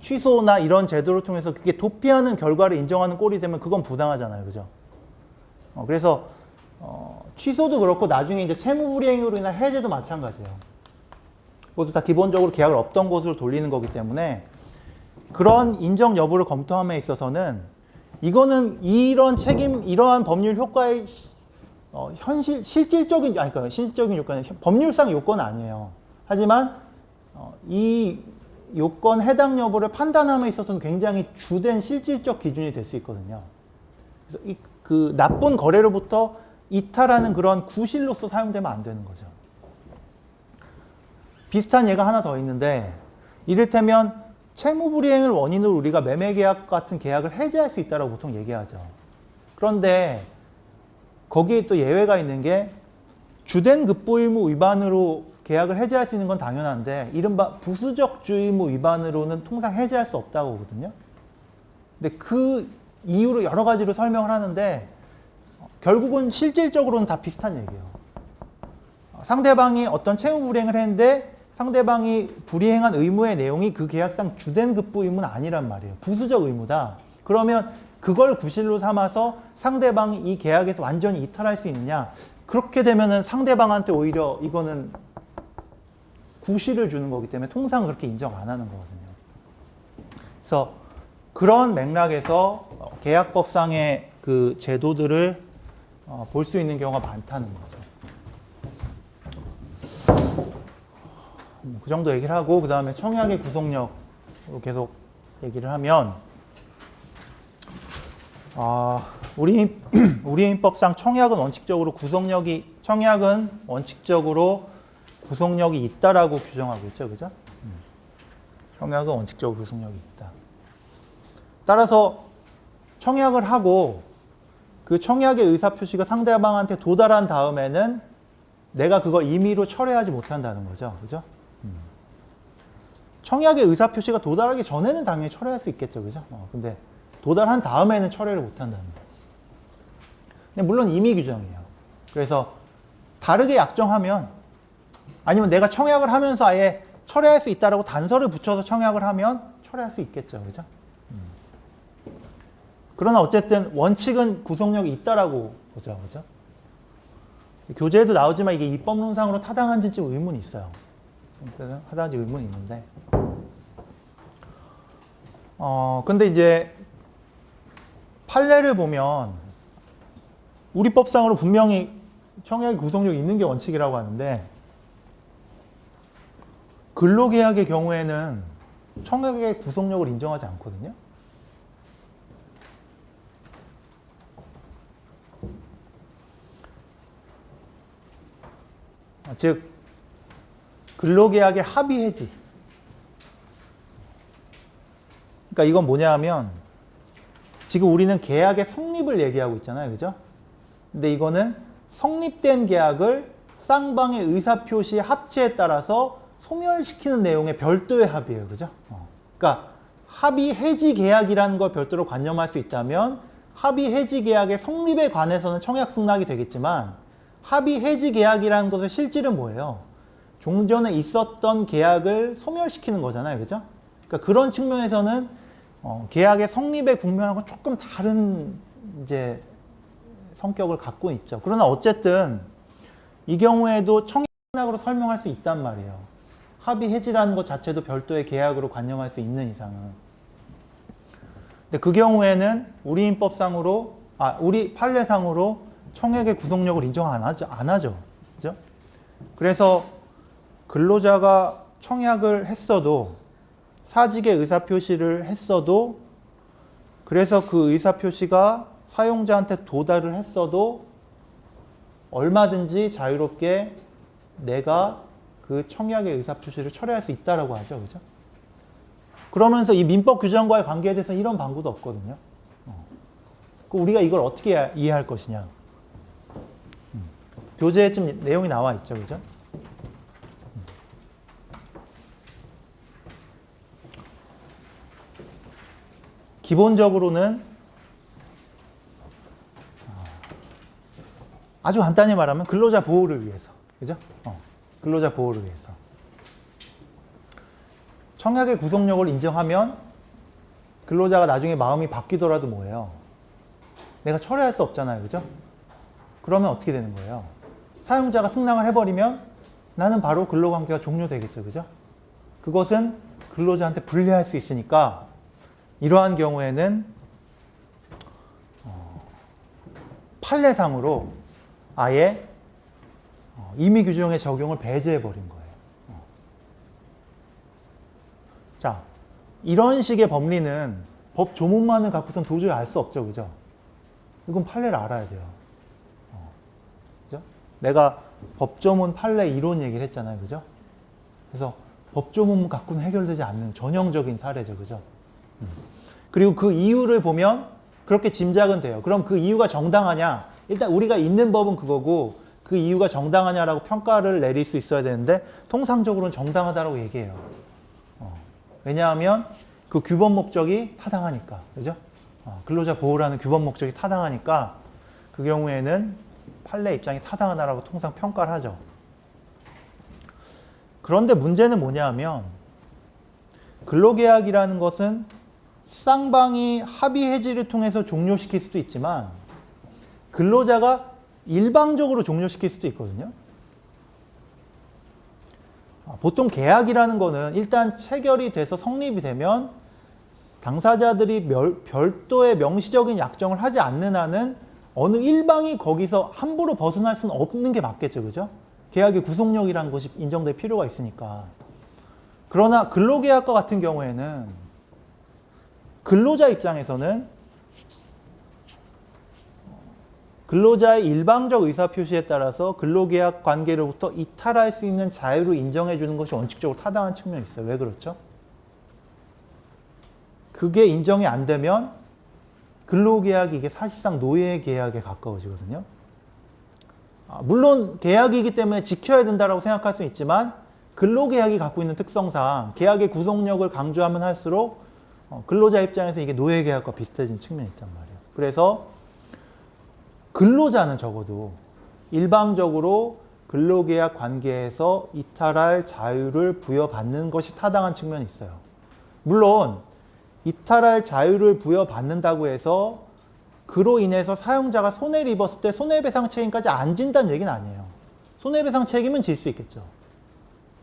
취소나 이런 제도를 통해서 그게 도피하는 결과를 인정하는 꼴이 되면 그건 부당하잖아요. 그죠? 그래서 취소도 그렇고 나중에 이제 채무불이행으로 인한 해제도 마찬가지예요. 그것도 다 기본적으로 계약을 없던 곳으로 돌리는 거기 때문에 그런 인정 여부를 검토함에 있어서는 이거는 이런 책임, 이러한 법률 효과의 실질적인, 아니, 그러니까 실질적인 요건은 법률상 요건은 아니에요. 하지만 이 요건 해당 여부를 판단함에 있어서는 굉장히 주된 실질적 기준이 될 수 있거든요. 그래서 그 나쁜 거래로부터 이탈하는 그런 구실로서 사용되면 안 되는 거죠. 비슷한 예가 하나 더 있는데 이를테면 채무불이행을 원인으로 우리가 매매계약 같은 계약을 해지할 수 있다고 보통 얘기하죠. 그런데 거기에 또 예외가 있는 게 주된 급부 의무 위반으로 계약을 해지할 수 있는 건 당연한데 이른바 부수적 주의무 위반으로는 통상 해지할 수 없다고 하거든요. 근데 그 이유로 여러 가지로 설명을 하는데 결국은 실질적으로는 다 비슷한 얘기예요. 상대방이 어떤 채무불이행을 했는데 상대방이 불이행한 의무의 내용이 그 계약상 주된 급부 의무는 아니란 말이에요. 부수적 의무다. 그러면 그걸 구실로 삼아서 상대방이 이 계약에서 완전히 이탈할 수 있느냐? 그렇게 되면은 상대방한테 오히려 이거는 구실을 주는 거기 때문에 통상 그렇게 인정 안 하는 거거든요. 그래서 그런 맥락에서 계약법상의 그 제도들을 볼 수 있는 경우가 많다는 거죠. 그 정도 얘기를 하고 그 다음에 청약의 구속력으로 계속 얘기를 하면 우리인법상 청약은 원칙적으로 구속력이 있다라고 규정하고 있죠, 그죠? 청약은 원칙적으로 구속력이 있다. 따라서 청약을 하고 그 청약의 의사표시가 상대방한테 도달한 다음에는 내가 그걸 임의로 철회하지 못한다는 거죠, 그죠? 청약의 의사표시가 도달하기 전에는 당연히 철회할 수 있겠죠, 그죠? 근데 도달한 다음에는 철회를 못한다는 거예요. 근데 물론 임의 규정이에요. 그래서 다르게 약정하면 아니면 내가 청약을 하면서 아예 철회할 수 있다라고 단서를 붙여서 청약을 하면 철회할 수 있겠죠, 그죠? 그러나 어쨌든 원칙은 구속력이 있다라고 보죠, 그죠? 교재에도 나오지만 이게 입법론상으로 타당한지 좀 의문이 있어요. 타당한지 의문이 있는데. 근데 이제 판례를 보면 우리 법상으로 분명히 청약의 구속력이 있는 게 원칙이라고 하는데 근로계약의 경우에는 청약의 구속력을 인정하지 않거든요. 즉 근로계약의 합의 해지. 그러니까 이건 뭐냐 하면 지금 우리는 계약의 성립을 얘기하고 있잖아요, 그죠? 근데 이거는 성립된 계약을 쌍방의 의사표시 합치에 따라서 소멸시키는 내용의 별도의 합의예요, 그죠? 그러니까 합의 해지 계약이라는 걸 별도로 관념할 수 있다면 합의 해지 계약의 성립에 관해서는 청약 승낙이 되겠지만 합의 해지 계약이라는 것의 실질은 뭐예요? 종전에 있었던 계약을 소멸시키는 거잖아요, 그죠? 그러니까 그런 측면에서는 계약의 성립의 국면하고 조금 다른 이제 성격을 갖고 있죠. 그러나 어쨌든 이 경우에도 청약으로 설명할 수 있단 말이에요. 합의 해지라는 것 자체도 별도의 계약으로 관념할 수 있는 이상은. 근데 그 경우에는 우리 인법상으로, 우리 판례상으로 청약의 구속력을 인정 안 하죠. 그죠? 그래서 근로자가 청약을 했어도, 사직의 의사표시를 했어도, 그래서 그 의사표시가 사용자한테 도달을 했어도 얼마든지 자유롭게 내가 그 청약의 의사표시를 철회할 수 있다라고 하죠. 그죠? 그러면서 이 민법 규정과의 관계에 대해서 이런 방구도 없거든요. 우리가 이걸 어떻게 이해할 것이냐. 교재에 좀 내용이 나와 있죠. 그죠? 기본적으로는 아주 간단히 말하면 근로자 보호를 위해서. 그죠? 근로자 보호를 위해서. 청약의 구속력을 인정하면 근로자가 나중에 마음이 바뀌더라도 뭐예요? 내가 철회할 수 없잖아요. 그죠? 그러면 어떻게 되는 거예요? 사용자가 승낙을 해버리면 나는 바로 근로관계가 종료되겠죠. 그죠? 그것은 근로자한테 불리할 수 있으니까 이러한 경우에는 판례상으로 아예 임의 규정의 적용을 배제해버린 거예요. 자, 이런 식의 법리는 법 조문만을 갖고선 도저히 알 수 없죠. 그죠? 이건 판례를 알아야 돼요. 그죠? 내가 법조문 판례 이론 얘기를 했잖아요. 그죠? 그래서 법조문 갖고는 해결되지 않는 전형적인 사례죠. 그죠? 그리고 그 이유를 보면 그렇게 짐작은 돼요. 그럼 그 이유가 정당하냐? 일단 우리가 있는 법은 그거고 그 이유가 정당하냐라고 평가를 내릴 수 있어야 되는데 통상적으로는 정당하다라고 얘기해요. 왜냐하면 그 규범 목적이 타당하니까. 그죠? 근로자 보호라는 규범 목적이 타당하니까 그 경우에는 판례 입장이 타당하다라고 통상 평가를 하죠. 그런데 문제는 뭐냐 하면 근로계약이라는 것은 쌍방이 합의 해지를 통해서 종료시킬 수도 있지만 근로자가 일방적으로 종료시킬 수도 있거든요. 보통 계약이라는 거는 일단 체결이 돼서 성립이 되면 당사자들이 별도의 명시적인 약정을 하지 않는 한은 어느 일방이 거기서 함부로 벗어날 수는 없는 게 맞겠죠. 그죠? 계약의 구속력이라는 것이 인정될 필요가 있으니까. 그러나 근로계약과 같은 경우에는 근로자 입장에서는 근로자의 일방적 의사표시에 따라서 근로계약 관계로부터 이탈할 수 있는 자유를 인정해 주는 것이 원칙적으로 타당한 측면이 있어요. 왜 그렇죠? 그게 인정이 안 되면 근로계약이 이게 사실상 노예계약에 가까워지거든요. 물론 계약이기 때문에 지켜야 된다고 생각할 수 있지만 근로계약이 갖고 있는 특성상 계약의 구속력을 강조하면 할수록 근로자 입장에서 이게 노예계약과 비슷해진 측면이 있단 말이에요. 그래서 근로자는 적어도 일방적으로 근로계약 관계에서 이탈할 자유를 부여받는 것이 타당한 측면이 있어요. 물론 이탈할 자유를 부여받는다고 해서 그로 인해서 사용자가 손해를 입었을 때 손해배상 책임까지 안 진다는 얘기는 아니에요. 손해배상 책임은 질 수 있겠죠.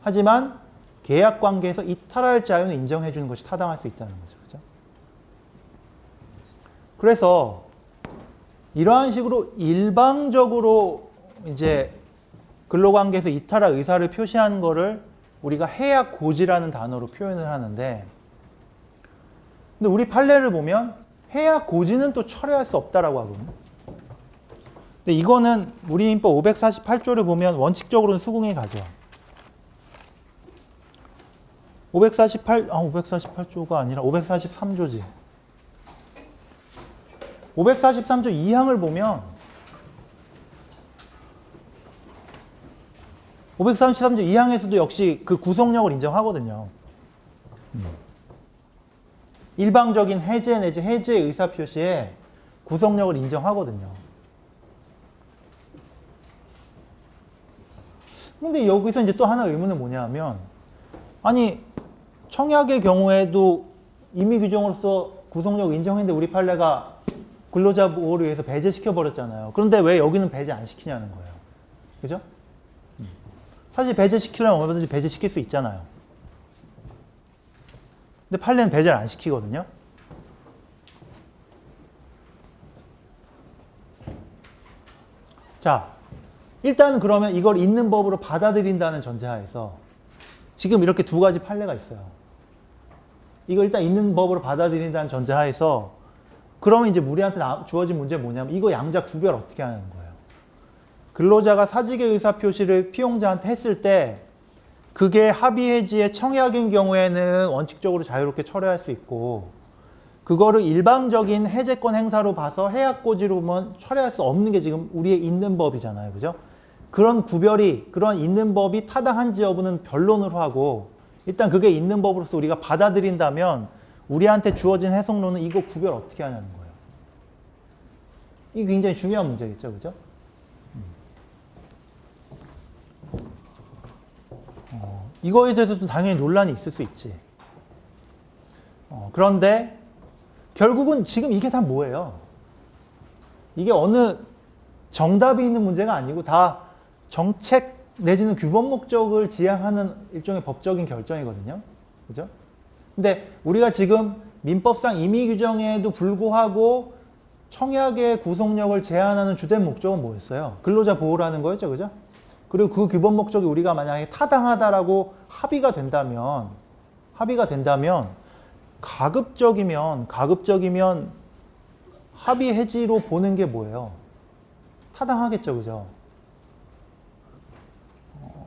하지만 계약 관계에서 이탈할 자유는 인정해 주는 것이 타당할 수 있다는 거죠. 그죠? 그래서 이러한 식으로 일방적으로 이제 근로관계에서 이탈할 의사를 표시한 거를 우리가 해약 고지라는 단어로 표현을 하는데, 근데 우리 판례를 보면 해약 고지는 또 철회할 수 없다라고 하거든요. 근데 이거는 우리 민법 548조를 보면 원칙적으로는 수긍이 가죠. 548조가 아니라 543조지. 543조 2항을 보면 533조 2항에서도 역시 그 구속력을 인정하거든요. 일방적인 해제 내지 해제 의사표시에 구속력을 인정하거든요. 근데 여기서 이제 또 하나 의문은 뭐냐 하면, 아니 청약의 경우에도 임의 규정으로서 구속력을 인정했는데 우리 판례가 근로자 보호를 위해서 배제시켜 버렸잖아요. 그런데 왜 여기는 배제 안 시키냐는 거예요. 그죠? 사실 배제시키려면 얼마든지 배제시킬 수 있잖아요. 근데 판례는 배제를 안 시키거든요. 자, 일단 그러면 이걸 있는 법으로 받아들인다는 전제하에서 지금 이렇게 두 가지 판례가 있어요. 이걸 일단 있는 법으로 받아들인다는 전제하에서 그러면 이제 우리한테 주어진 문제는 뭐냐면 이거 양자 구별 어떻게 하는 거예요. 근로자가 사직의 의사표시를 피용자한테 했을 때 그게 합의해지의 청약인 경우에는 원칙적으로 자유롭게 철회할 수 있고 그거를 일방적인 해제권 행사로 봐서 해약고지로 보면 철회할 수 없는 게 지금 우리의 있는 법이잖아요. 그죠? 그런 구별이, 그런 있는 법이 타당한지 여부는 변론으로 하고 일단 그게 있는 법으로서 우리가 받아들인다면 우리한테 주어진 해석론은 이거 구별 어떻게 하냐는 거예요. 이게 굉장히 중요한 문제겠죠. 그죠? 이거에 대해서도 당연히 논란이 있을 수 있지. 그런데 결국은 지금 이게 다 뭐예요? 이게 어느 정답이 있는 문제가 아니고 다 정책 내지는 규범 목적을 지향하는 일종의 법적인 결정이거든요. 그죠? 근데 우리가 지금 민법상 임의 규정에도 불구하고 청약의 구속력을 제한하는 주된 목적은 뭐였어요? 근로자 보호라는 거였죠. 그죠? 그리고 그 규범 목적이 우리가 만약에 타당하다라고 합의가 된다면 가급적이면 합의 해지로 보는 게 뭐예요? 타당하겠죠. 그죠?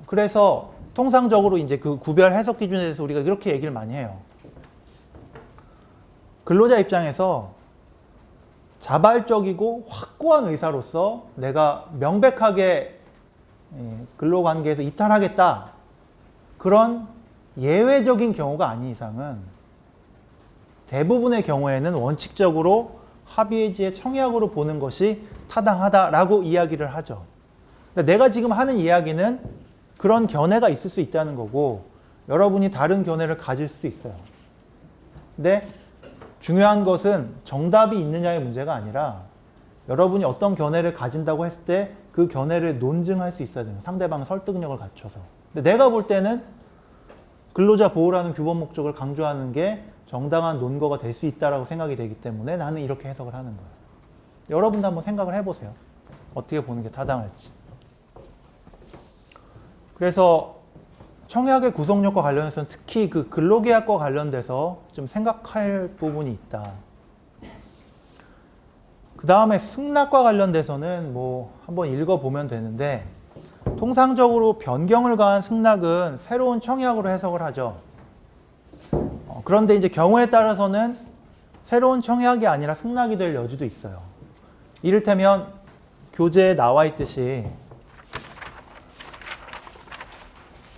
그래서 통상적으로 이제 그 구별 해석 기준에 대해서 우리가 이렇게 얘기를 많이 해요. 근로자 입장에서 자발적이고 확고한 의사로서 내가 명백하게 근로관계에서 이탈하겠다. 그런 예외적인 경우가 아닌 이상은 대부분의 경우에는 원칙적으로 합의해지의 청약으로 보는 것이 타당하다라고 이야기를 하죠. 근데 내가 지금 하는 이야기는 그런 견해가 있을 수 있다는 거고 여러분이 다른 견해를 가질 수도 있어요. 근데 중요한 것은 정답이 있느냐의 문제가 아니라 여러분이 어떤 견해를 가진다고 했을 때 그 견해를 논증할 수 있어야 돼요. 상대방의 설득력을 갖춰서. 근데 내가 볼 때는 근로자 보호라는 규범 목적을 강조하는 게 정당한 논거가 될 수 있다라고 생각이 되기 때문에 나는 이렇게 해석을 하는 거예요. 여러분도 한번 생각을 해보세요. 어떻게 보는 게 타당할지. 그래서 청약의 구속력과 관련해서는 특히 그 근로계약과 관련돼서 좀 생각할 부분이 있다. 그 다음에 승낙과 관련돼서는 뭐 한번 읽어보면 되는데 통상적으로 변경을 가한 승낙은 새로운 청약으로 해석을 하죠. 그런데 이제 경우에 따라서는 새로운 청약이 아니라 승낙이 될 여지도 있어요. 이를테면 교재에 나와 있듯이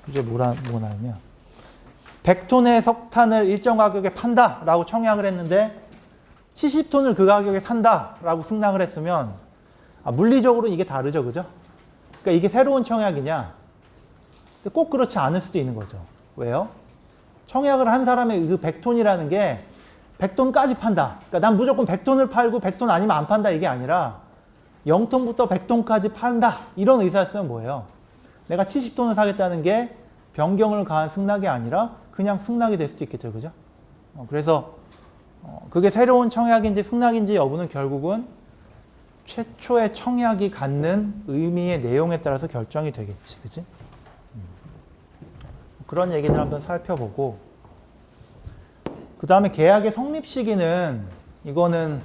이제 뭐나 있냐. 100톤의 석탄을 일정 가격에 판다라고 청약을 했는데 70톤을 그 가격에 산다라고 승낙을 했으면 물리적으로 이게 다르죠. 그죠? 그러니까 이게 새로운 청약이냐? 근데 꼭 그렇지 않을 수도 있는 거죠. 왜요? 청약을 한 사람의 그 100톤이라는 게 100톤까지 판다. 그러니까 난 무조건 100톤을 팔고 100톤 아니면 안 판다 이게 아니라 0톤부터 100톤까지 판다. 이런 의사였으면 뭐예요? 내가 70톤을 사겠다는 게 변경을 가한 승낙이 아니라 그냥 승낙이 될 수도 있겠죠. 그죠? 그래서 그게 새로운 청약인지 승낙인지 여부는 결국은 최초의 청약이 갖는 의미의 내용에 따라서 결정이 되겠지. 그지? 그런 얘기들 한번 살펴보고 그 다음에 계약의 성립 시기는 이거는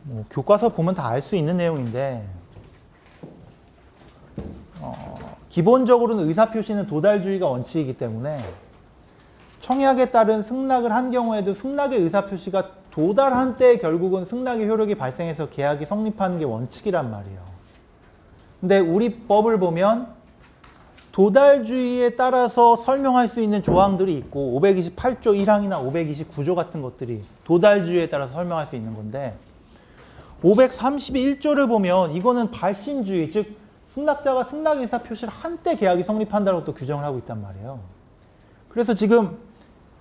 뭐 교과서 보면 다 알 수 있는 내용인데 기본적으로는 의사표시는 도달주의가 원칙이기 때문에 청약에 따른 승낙을 한 경우에도 승낙의 의사표시가 도달한 때 결국은 승낙의 효력이 발생해서 계약이 성립하는 게 원칙이란 말이에요. 근데 우리 법을 보면 도달주의에 따라서 설명할 수 있는 조항들이 있고 528조 1항이나 529조 같은 것들이 도달주의에 따라서 설명할 수 있는 건데 531조를 보면 이거는 발신주의, 즉 승낙자가 승낙 의사 표시를 한 때 계약이 성립한다고 또 규정을 하고 있단 말이에요. 그래서 지금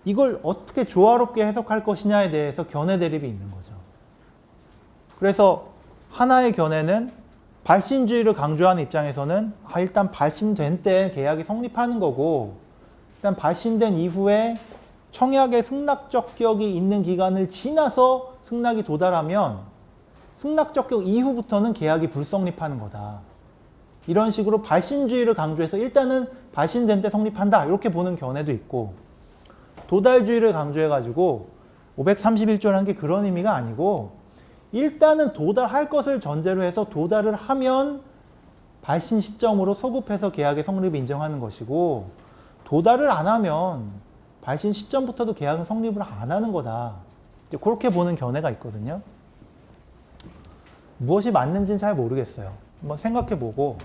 이걸 어떻게 조화롭게 해석할 것이냐에 대해서 견해 대립이 있는 거죠. 그래서 하나의 견해는 발신주의를 강조하는 입장에서는 일단 발신된 때 계약이 성립하는 거고 일단 발신된 이후에 청약의 승낙적격이 있는 기간을 지나서 승낙이 도달하면 승낙적격 이후부터는 계약이 불성립하는 거다. 이런 식으로 발신주의를 강조해서 일단은 발신된 때 성립한다 이렇게 보는 견해도 있고, 도달주의를 강조해가지고 531조라는 게 그런 의미가 아니고 일단은 도달할 것을 전제로 해서 도달을 하면 발신 시점으로 소급해서 계약의 성립을 인정하는 것이고, 도달을 안 하면 발신 시점부터도 계약은 성립을 안 하는 거다. 그렇게 보는 견해가 있거든요. 무엇이 맞는지는 잘 모르겠어요. 한번 생각해보고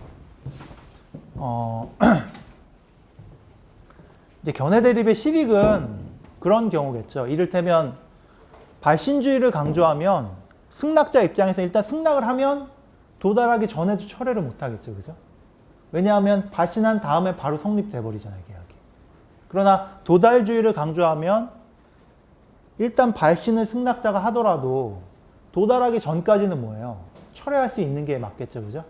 이제 견해 대립의 실익은 그런 경우겠죠. 이를테면 발신주의를 강조하면 승낙자 입장에서 일단 승낙을 하면 도달하기 전에도 철회를 못 하겠죠. 그죠? 왜냐하면 발신한 다음에 바로 성립돼 버리잖아요, 계약이. 그러나 도달주의를 강조하면 일단 발신을 승낙자가 하더라도 도달하기 전까지는 뭐예요? 철회할 수 있는 게 맞겠죠. 그죠?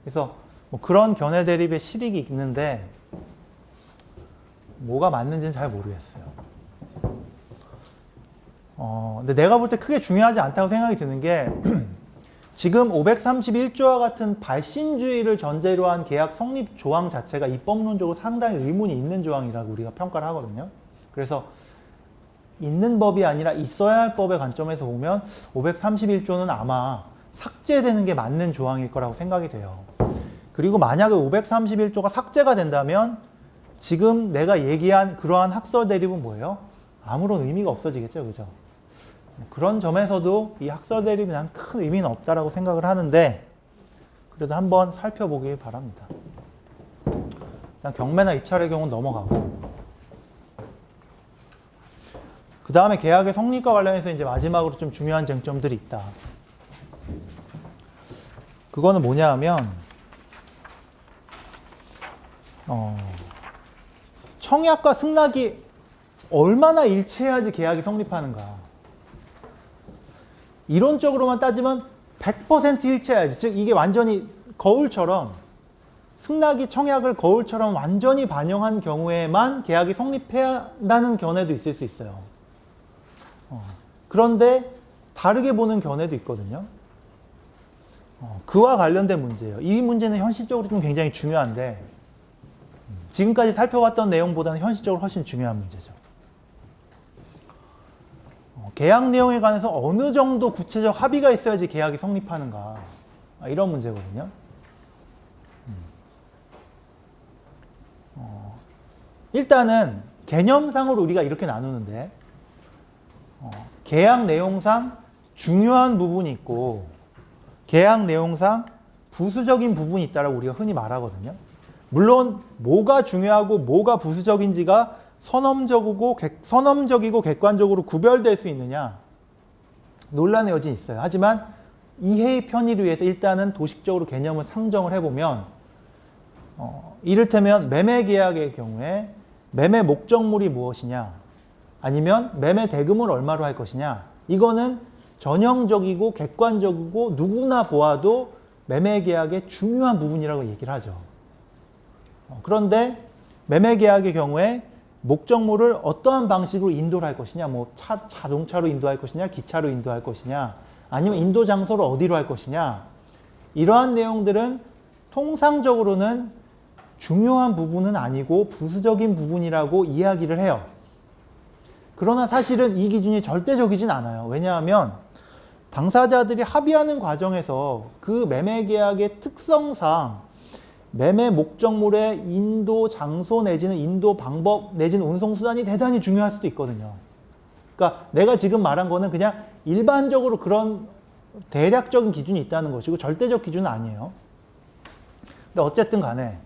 그래서 뭐 그런 견해 대립의 실익이 있는데 뭐가 맞는지는 잘 모르겠어요. 근데 내가 볼 때 크게 중요하지 않다고 생각이 드는 게 지금 531조와 같은 발신주의를 전제로 한 계약 성립 조항 자체가 입법론적으로 상당히 의문이 있는 조항이라고 우리가 평가를 하거든요. 그래서 있는 법이 아니라 있어야 할 법의 관점에서 보면 531조는 아마 삭제되는 게 맞는 조항일 거라고 생각이 돼요. 그리고 만약에 531조가 삭제가 된다면 지금 내가 얘기한 그러한 학설 대립은 뭐예요? 아무런 의미가 없어지겠죠. 그죠? 그런 점에서도 이 학설 대립이 난 큰 의미는 없다라고 생각을 하는데, 그래도 한번 살펴보길 바랍니다. 일단 경매나 입찰의 경우는 넘어가고, 그 다음에 계약의 성립과 관련해서 이제 마지막으로 좀 중요한 쟁점들이 있다. 그거는 뭐냐 하면 청약과 승낙이 얼마나 일치해야지 계약이 성립하는가. 이론적으로만 따지면 100% 일치해야지. 즉 이게 완전히 거울처럼, 승낙이 청약을 거울처럼 완전히 반영한 경우에만 계약이 성립해야 한다는 견해도 있을 수 있어요. 그런데 다르게 보는 견해도 있거든요. 그와 관련된 문제예요. 이 문제는 현실적으로 좀 굉장히 중요한데 지금까지 살펴봤던 내용보다는 현실적으로 훨씬 중요한 문제죠. 계약 내용에 관해서 어느 정도 구체적 합의가 있어야지 계약이 성립하는가, 이런 문제거든요. 일단은 개념상으로 우리가 이렇게 나누는데 계약 내용상 중요한 부분이 있고 계약 내용상 부수적인 부분이 있다라고 우리가 흔히 말하거든요. 물론 뭐가 중요하고 뭐가 부수적인지가 선험적이고 객관적으로 구별될 수 있느냐 논란의 여지는 있어요. 하지만 이해의 편의를 위해서 일단은 도식적으로 개념을 상정을 해보면 이를테면 매매 계약의 경우에 매매 목적물이 무엇이냐, 아니면 매매 대금을 얼마로 할 것이냐, 이거는 전형적이고 객관적이고 누구나 보아도 매매 계약의 중요한 부분이라고 얘기를 하죠. 그런데 매매 계약의 경우에 목적물을 어떠한 방식으로 인도를 할 것이냐, 뭐 자동차로 인도할 것이냐, 기차로 인도할 것이냐, 아니면 인도 장소를 어디로 할 것이냐, 이러한 내용들은 통상적으로는 중요한 부분은 아니고 부수적인 부분이라고 이야기를 해요. 그러나 사실은 이 기준이 절대적이진 않아요. 왜냐하면 당사자들이 합의하는 과정에서 그 매매 계약의 특성상 매매 목적물의 인도 장소 내지는 인도 방법 내지는 운송 수단이 대단히 중요할 수도 있거든요. 그러니까 내가 지금 말한 거는 그냥 일반적으로 그런 대략적인 기준이 있다는 것이고 절대적 기준은 아니에요. 근데 어쨌든 간에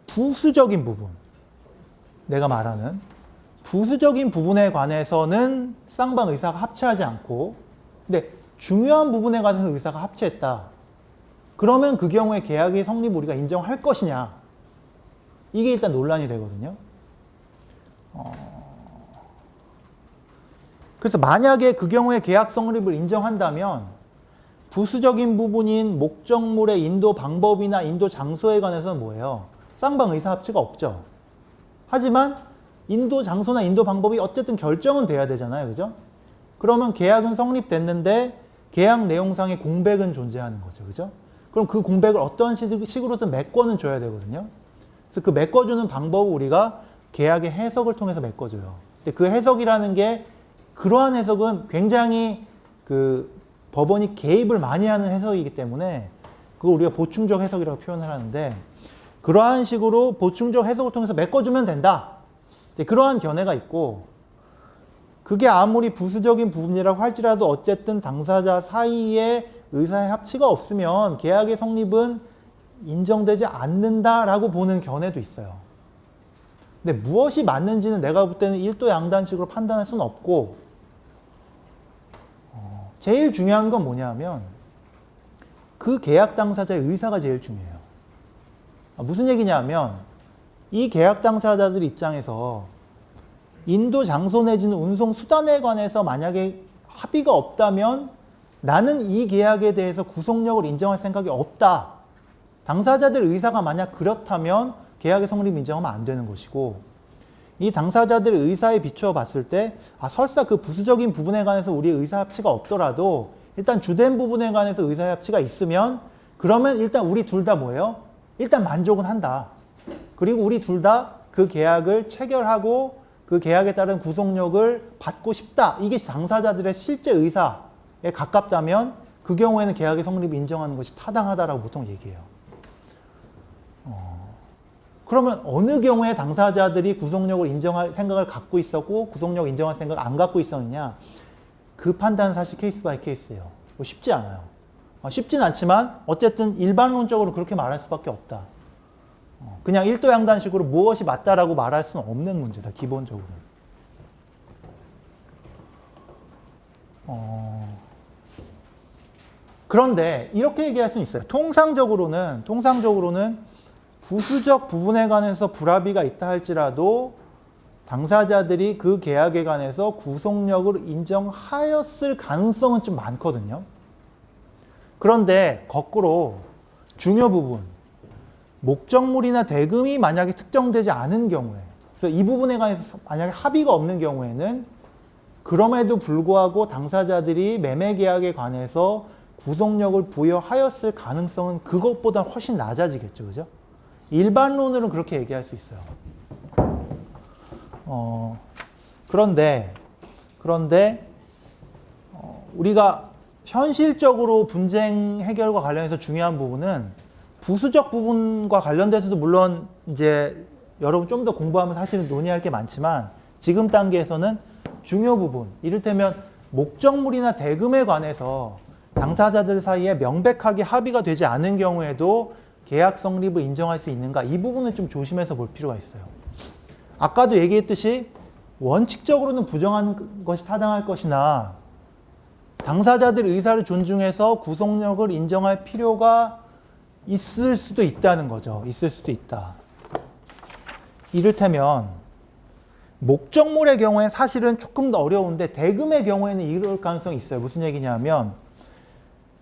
부수적인 부분, 내가 말하는 부수적인 부분에 관해서는 쌍방 의사가 합치하지 않고, 근데 중요한 부분에 관해서 의사가 합치했다. 그러면 그 경우에 계약의 성립을 우리가 인정할 것이냐, 이게 일단 논란이 되거든요. 그래서 만약에 그 경우에 계약 성립을 인정한다면 부수적인 부분인 목적물의 인도 방법이나 인도 장소에 관해서는 뭐예요? 쌍방 의사 합치가 없죠. 하지만 인도 장소나 인도 방법이 어쨌든 결정은 돼야 되잖아요. 그죠? 그러면 계약은 성립됐는데 계약 내용상의 공백은 존재하는 거죠. 그죠? 그럼 그 공백을 어떤 식으로든 메꿔는 줘야 되거든요. 그래서 그 메꿔주는 방법을 우리가 계약의 해석을 통해서 메꿔줘요. 근데 그 해석이라는 게 그러한 해석은 굉장히 그 법원이 개입을 많이 하는 해석이기 때문에 그걸 우리가 보충적 해석이라고 표현을 하는데 그러한 식으로 보충적 해석을 통해서 메꿔주면 된다. 그러한 견해가 있고 그게 아무리 부수적인 부분이라고 할지라도 어쨌든 당사자 사이에 의사의 합치가 없으면 계약의 성립은 인정되지 않는다라고 보는 견해도 있어요. 근데 무엇이 맞는지는 내가 볼 때는 일도 양단식으로 판단할 수는 없고 제일 중요한 건 뭐냐면 그 계약 당사자의 의사가 제일 중요해요. 무슨 얘기냐면 이 계약 당사자들 입장에서 인도 장소 내지는 운송 수단에 관해서 만약에 합의가 없다면 나는 이 계약에 대해서 구속력을 인정할 생각이 없다. 당사자들 의사가 만약 그렇다면 계약의 성립 인정하면 안 되는 것이고 이 당사자들의 의사에 비추어 봤을 때 설사 그 부수적인 부분에 관해서 우리의 의사 합치가 없더라도 일단 주된 부분에 관해서 의사 합치가 있으면 그러면 일단 우리 둘 다 뭐예요? 일단 만족은 한다. 그리고 우리 둘 다 그 계약을 체결하고 그 계약에 따른 구속력을 받고 싶다. 이게 당사자들의 실제 의사에 가깝다면 그 경우에는 계약의 성립을 인정하는 것이 타당하다라고 보통 얘기해요. 그러면 어느 경우에 당사자들이 구속력을 인정할 생각을 갖고 있었고 구속력을 인정할 생각을 안 갖고 있었느냐? 그 판단은 사실 케이스 바이 케이스예요. 쉽지 않아요. 쉽진 않지만 어쨌든 일반론적으로 그렇게 말할 수밖에 없다. 그냥 일도양단식으로 무엇이 맞다라고 말할 수는 없는 문제다. 기본적으로. 그런데 이렇게 얘기할 수는 있어요. 통상적으로는 부수적 부분에 관해서 불합의가 있다 할지라도 당사자들이 그 계약에 관해서 구속력을 인정하였을 가능성은 좀 많거든요. 그런데 거꾸로 중요 부분, 목적물이나 대금이 만약에 특정되지 않은 경우에, 그래서 이 부분에 관해서 만약에 합의가 없는 경우에는 그럼에도 불구하고 당사자들이 매매 계약에 관해서 구속력을 부여하였을 가능성은 그것보다 훨씬 낮아지겠죠. 그죠? 일반론으로는 그렇게 얘기할 수 있어요. 그런데 우리가 현실적으로 분쟁 해결과 관련해서 중요한 부분은 부수적 부분과 관련돼서도 물론 이제 여러분 좀 더 공부하면 사실은 논의할 게 많지만 지금 단계에서는 중요 부분, 이를테면 목적물이나 대금에 관해서 당사자들 사이에 명백하게 합의가 되지 않은 경우에도 계약 성립을 인정할 수 있는가? 이 부분은 좀 조심해서 볼 필요가 있어요. 아까도 얘기했듯이 원칙적으로는 부정하는 것이 타당할 것이나 당사자들 의사를 존중해서 구속력을 인정할 필요가 있을 수도 있다는 거죠. 있을 수도 있다. 이를테면 목적물의 경우에 사실은 조금 더 어려운데 대금의 경우에는 이럴 가능성이 있어요. 무슨 얘기냐면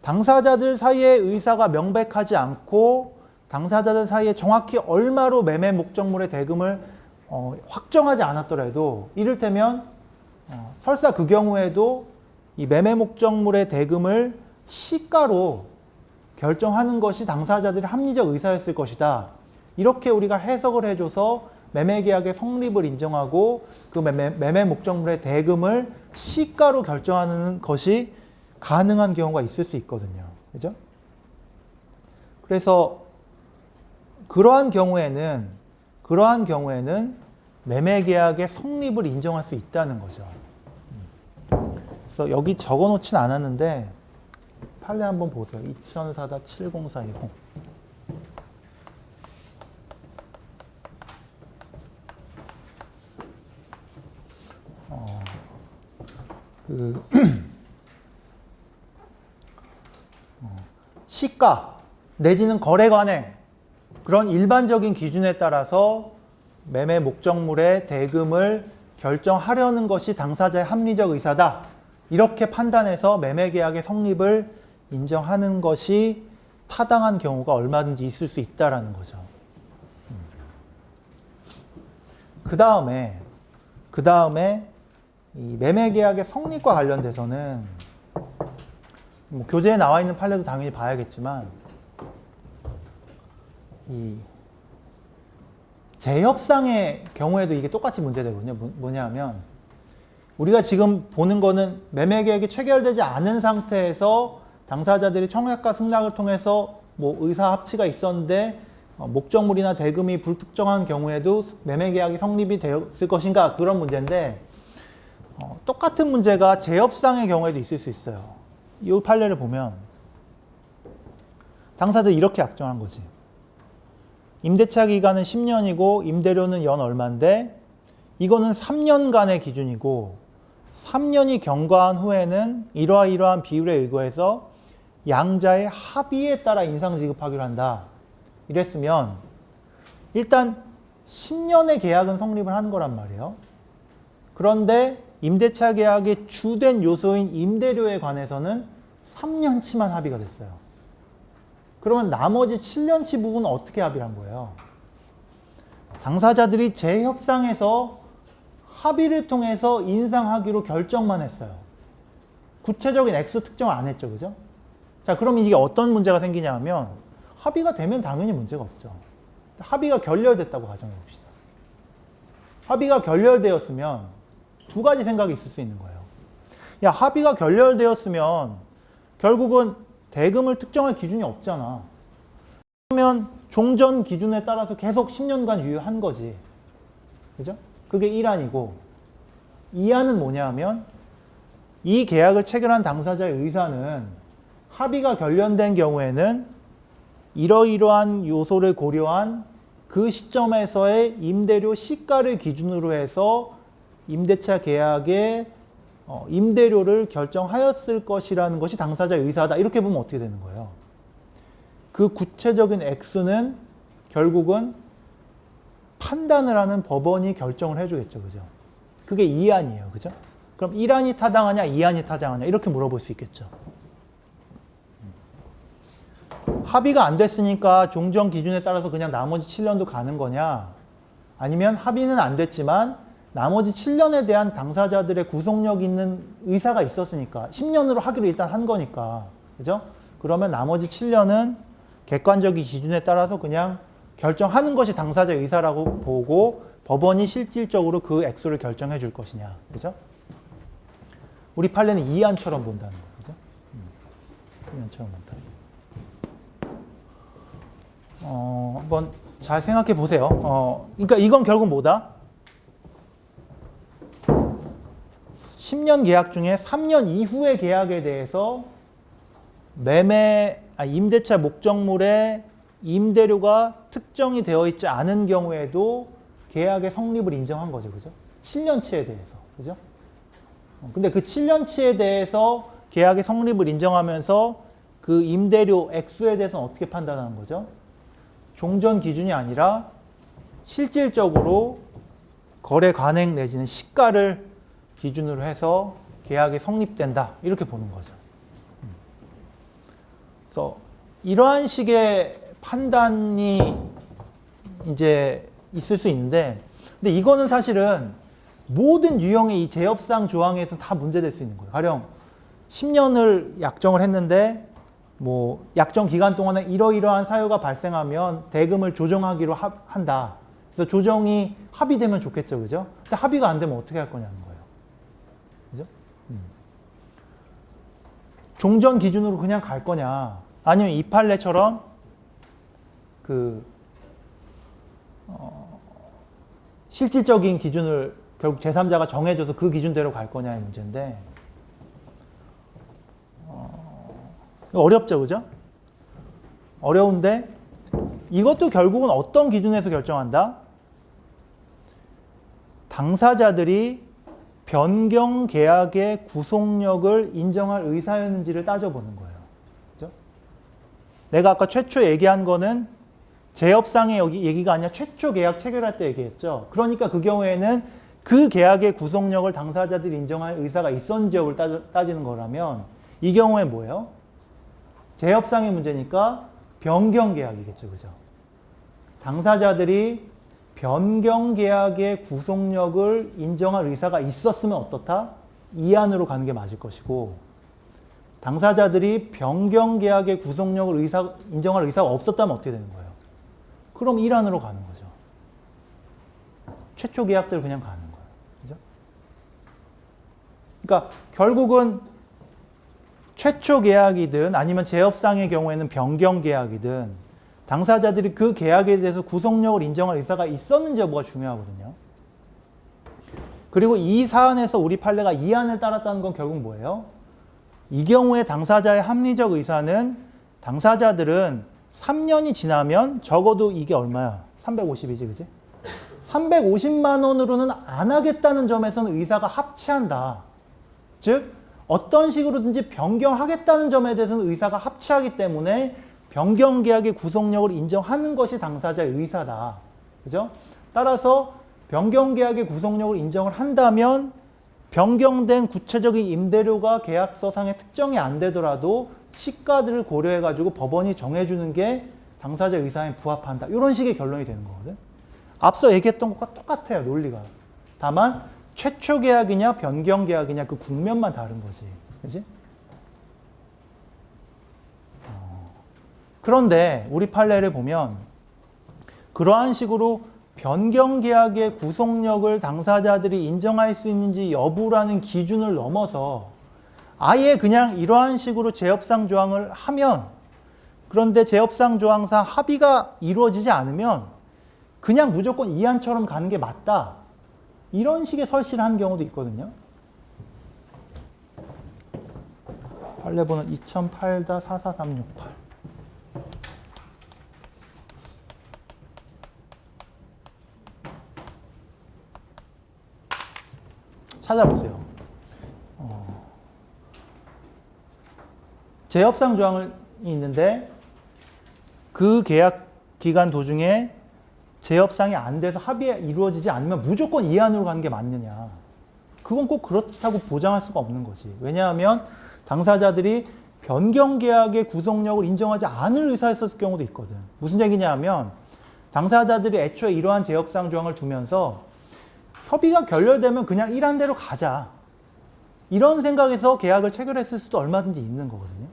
당사자들 사이의 의사가 명백하지 않고 당사자들 사이에 정확히 얼마로 매매 목적물의 대금을 확정하지 않았더라도 이를테면 설사 그 경우에도 이 매매 목적물의 대금을 시가로 결정하는 것이 당사자들의 합리적 의사였을 것이다. 이렇게 우리가 해석을 해줘서 매매계약의 성립을 인정하고 그 매매 목적물의 대금을 시가로 결정하는 것이 가능한 경우가 있을 수 있거든요. 그죠? 그래서 그러한 경우에는 매매계약의 성립을 인정할 수 있다는 거죠. 그래서 여기 적어놓진 않았는데 판례 한번 보세요. 2004-70410. 시가 내지는 거래 관행 그런 일반적인 기준에 따라서 매매 목적물의 대금을 결정하려는 것이 당사자의 합리적 의사다. 이렇게 판단해서 매매 계약의 성립을 인정하는 것이 타당한 경우가 얼마든지 있을 수 있다라는 거죠. 그 다음에 이 매매 계약의 성립과 관련돼서는 뭐 교재에 나와 있는 판례도 당연히 봐야겠지만 이 재협상의 경우에도 이게 똑같이 문제되거든요. 뭐냐면 우리가 지금 보는 거는 매매 계약이 체결되지 않은 상태에서 당사자들이 청약과 승낙을 통해서 뭐 의사 합치가 있었는데 목적물이나 대금이 불특정한 경우에도 매매 계약이 성립이 되었을 것인가 그런 문제인데 똑같은 문제가 재협상의 경우에도 있을 수 있어요. 이 판례를 보면 당사자들이 이렇게 약정한 거지. 임대차 기간은 10년이고 임대료는 연 얼마인데 이거는 3년간의 기준이고 3년이 경과한 후에는 이러한 비율에 의거해서 양자의 합의에 따라 인상 지급하기로 한다. 이랬으면 일단 10년의 계약은 성립을 한 거란 말이에요. 그런데 임대차 계약의 주된 요소인 임대료에 관해서는 3년치만 합의가 됐어요. 그러면 나머지 7년치 부분은 어떻게 합의를 한 거예요? 당사자들이 재협상에서 합의를 통해서 인상하기로 결정만 했어요. 구체적인 액수 특정을 안 했죠. 그죠? 자, 그럼 이게 어떤 문제가 생기냐 하면 합의가 되면 당연히 문제가 없죠. 합의가 결렬됐다고 가정해 봅시다. 합의가 결렬되었으면 두 가지 생각이 있을 수 있는 거예요. 야, 합의가 결렬되었으면 결국은 대금을 특정할 기준이 없잖아. 그러면 종전 기준에 따라서 계속 10년간 유효한 거지. 그죠? 그게 1안이고 2안은 뭐냐 하면 이 계약을 체결한 당사자의 의사는 합의가 결렬된 경우에는 이러이러한 요소를 고려한 그 시점에서의 임대료 시가를 기준으로 해서 임대차 계약의 임대료를 결정하였을 것이라는 것이 당사자의 의사다. 이렇게 보면 어떻게 되는 거예요? 그 구체적인 액수는 결국은 판단을 하는 법원이 결정을 해주겠죠. 그죠? 그게 2안이에요. 그죠? 그럼 1안이 타당하냐, 2안이 타당하냐 이렇게 물어볼 수 있겠죠. 합의가 안 됐으니까 종전 기준에 따라서 그냥 나머지 7년도 가는 거냐, 아니면 합의는 안 됐지만 나머지 7년에 대한 당사자들의 구속력 있는 의사가 있었으니까 10년으로 하기로 일단 한 거니까, 그죠? 그러면 나머지 7년은 객관적인 기준에 따라서 그냥 결정하는 것이 당사자 의사라고 보고 법원이 실질적으로 그 액수를 결정해 줄 것이냐, 그죠? 우리 판례는 2안처럼 본다는 거죠. 그죠? 2안처럼 본다. 한번 잘 생각해 보세요. 그러니까 이건 결국 뭐다? 10년 계약 중에 3년 이후의 계약에 대해서 임대차 목적물의 임대료가 특정이 되어 있지 않은 경우에도 계약의 성립을 인정한 거죠. 그죠? 7년치에 대해서. 그죠? 근데 그 7년치에 대해서 계약의 성립을 인정하면서 그 임대료 액수에 대해서는 어떻게 판단하는 거죠? 종전 기준이 아니라 실질적으로 거래 관행 내지는 시가를 기준으로 해서 계약이 성립된다. 이렇게 보는 거죠. 그래서 이러한 식의 판단이 이제 있을 수 있는데, 근데 이거는 사실은 모든 유형의 이 재협상 조항에서 다 문제될 수 있는 거예요. 가령 10년을 약정을 했는데 뭐 약정 기간 동안에 이러이러한 사유가 발생하면 대금을 조정하기로 한다. 그래서 조정이 합의되면 좋겠죠. 그죠? 근데 합의가 안 되면 어떻게 할 거냐는 거예요. 그죠? 종전 기준으로 그냥 갈 거냐, 아니면 이 판례처럼 실질적인 기준을 결국 제3자가 정해줘서 그 기준대로 갈 거냐의 문제인데, 어렵죠, 그죠? 어려운데 이것도 결국은 어떤 기준에서 결정한다? 당사자들이 변경 계약의 구속력을 인정할 의사였는지를 따져보는 거예요. 그죠? 내가 아까 최초 얘기한 거는 재협상의 얘기가 아니라 최초 계약 체결할 때 얘기했죠. 그러니까 그 경우에는 그 계약의 구속력을 당사자들이 인정할 의사가 있었는지 여부를 따지는 거라면, 이 경우에 뭐예요? 재협상의 문제니까 변경 계약이겠죠. 그죠? 당사자들이 변경 계약의 구속력을 인정할 의사가 있었으면 어떻다? 이안으로 가는 게 맞을 것이고, 당사자들이 변경 계약의 구속력을 인정할 의사가 없었다면 어떻게 되는 거예요? 그럼 일안으로 가는 거죠. 최초 계약대로 그냥 가는 거예요. 그죠? 그러니까 결국은 최초 계약이든 아니면 재협상의 경우에는 변경 계약이든 당사자들이 그 계약에 대해서 구속력을 인정할 의사가 있었는지 여부가 중요하거든요. 그리고 이 사안에서 우리 판례가 이안을 따랐다는 건 결국 뭐예요? 이 경우에 당사자의 합리적 의사는 당사자들은 3년이 지나면 적어도 이게 얼마야? 350이지, 그지? 350만 원으로는 안 하겠다는 점에서는 의사가 합치한다. 즉, 어떤 식으로든지 변경하겠다는 점에 대해서는 의사가 합치하기 때문에 변경 계약의 구속력을 인정하는 것이 당사자의 의사다. 그죠? 따라서 변경 계약의 구속력을 인정을 한다면 변경된 구체적인 임대료가 계약서상에 특정이 안 되더라도 시가들을 고려해가지고 법원이 정해주는 게 당사자 의사에 부합한다. 이런 식의 결론이 되는 거거든. 앞서 얘기했던 것과 똑같아요, 논리가. 다만 최초 계약이냐 변경 계약이냐 그 국면만 다른 거지. 그지? 그런데 우리 판례를 보면 그러한 식으로 변경 계약의 구속력을 당사자들이 인정할 수 있는지 여부라는 기준을 넘어서 아예 그냥 이러한 식으로 재협상 조항을 하면, 그런데 재협상 조항상 합의가 이루어지지 않으면 그냥 무조건 이안처럼 가는 게 맞다. 이런 식의 설치를 하는 경우도 있거든요. 판례번호 2008-44368. 찾아보세요. 재협상 조항이 있는데 그 계약 기간 도중에 재협상이 안 돼서 합의가 이루어지지 않으면 무조건 이안으로 가는 게 맞느냐. 그건 꼭 그렇다고 보장할 수가 없는 거지. 왜냐하면 당사자들이 변경 계약의 구속력을 인정하지 않을 의사였을 경우도 있거든. 무슨 얘기냐 하면 당사자들이 애초에 이러한 재협상 조항을 두면서 협의가 결렬되면 그냥 일한대로 가자. 이런 생각에서 계약을 체결했을 수도 얼마든지 있는 거거든요.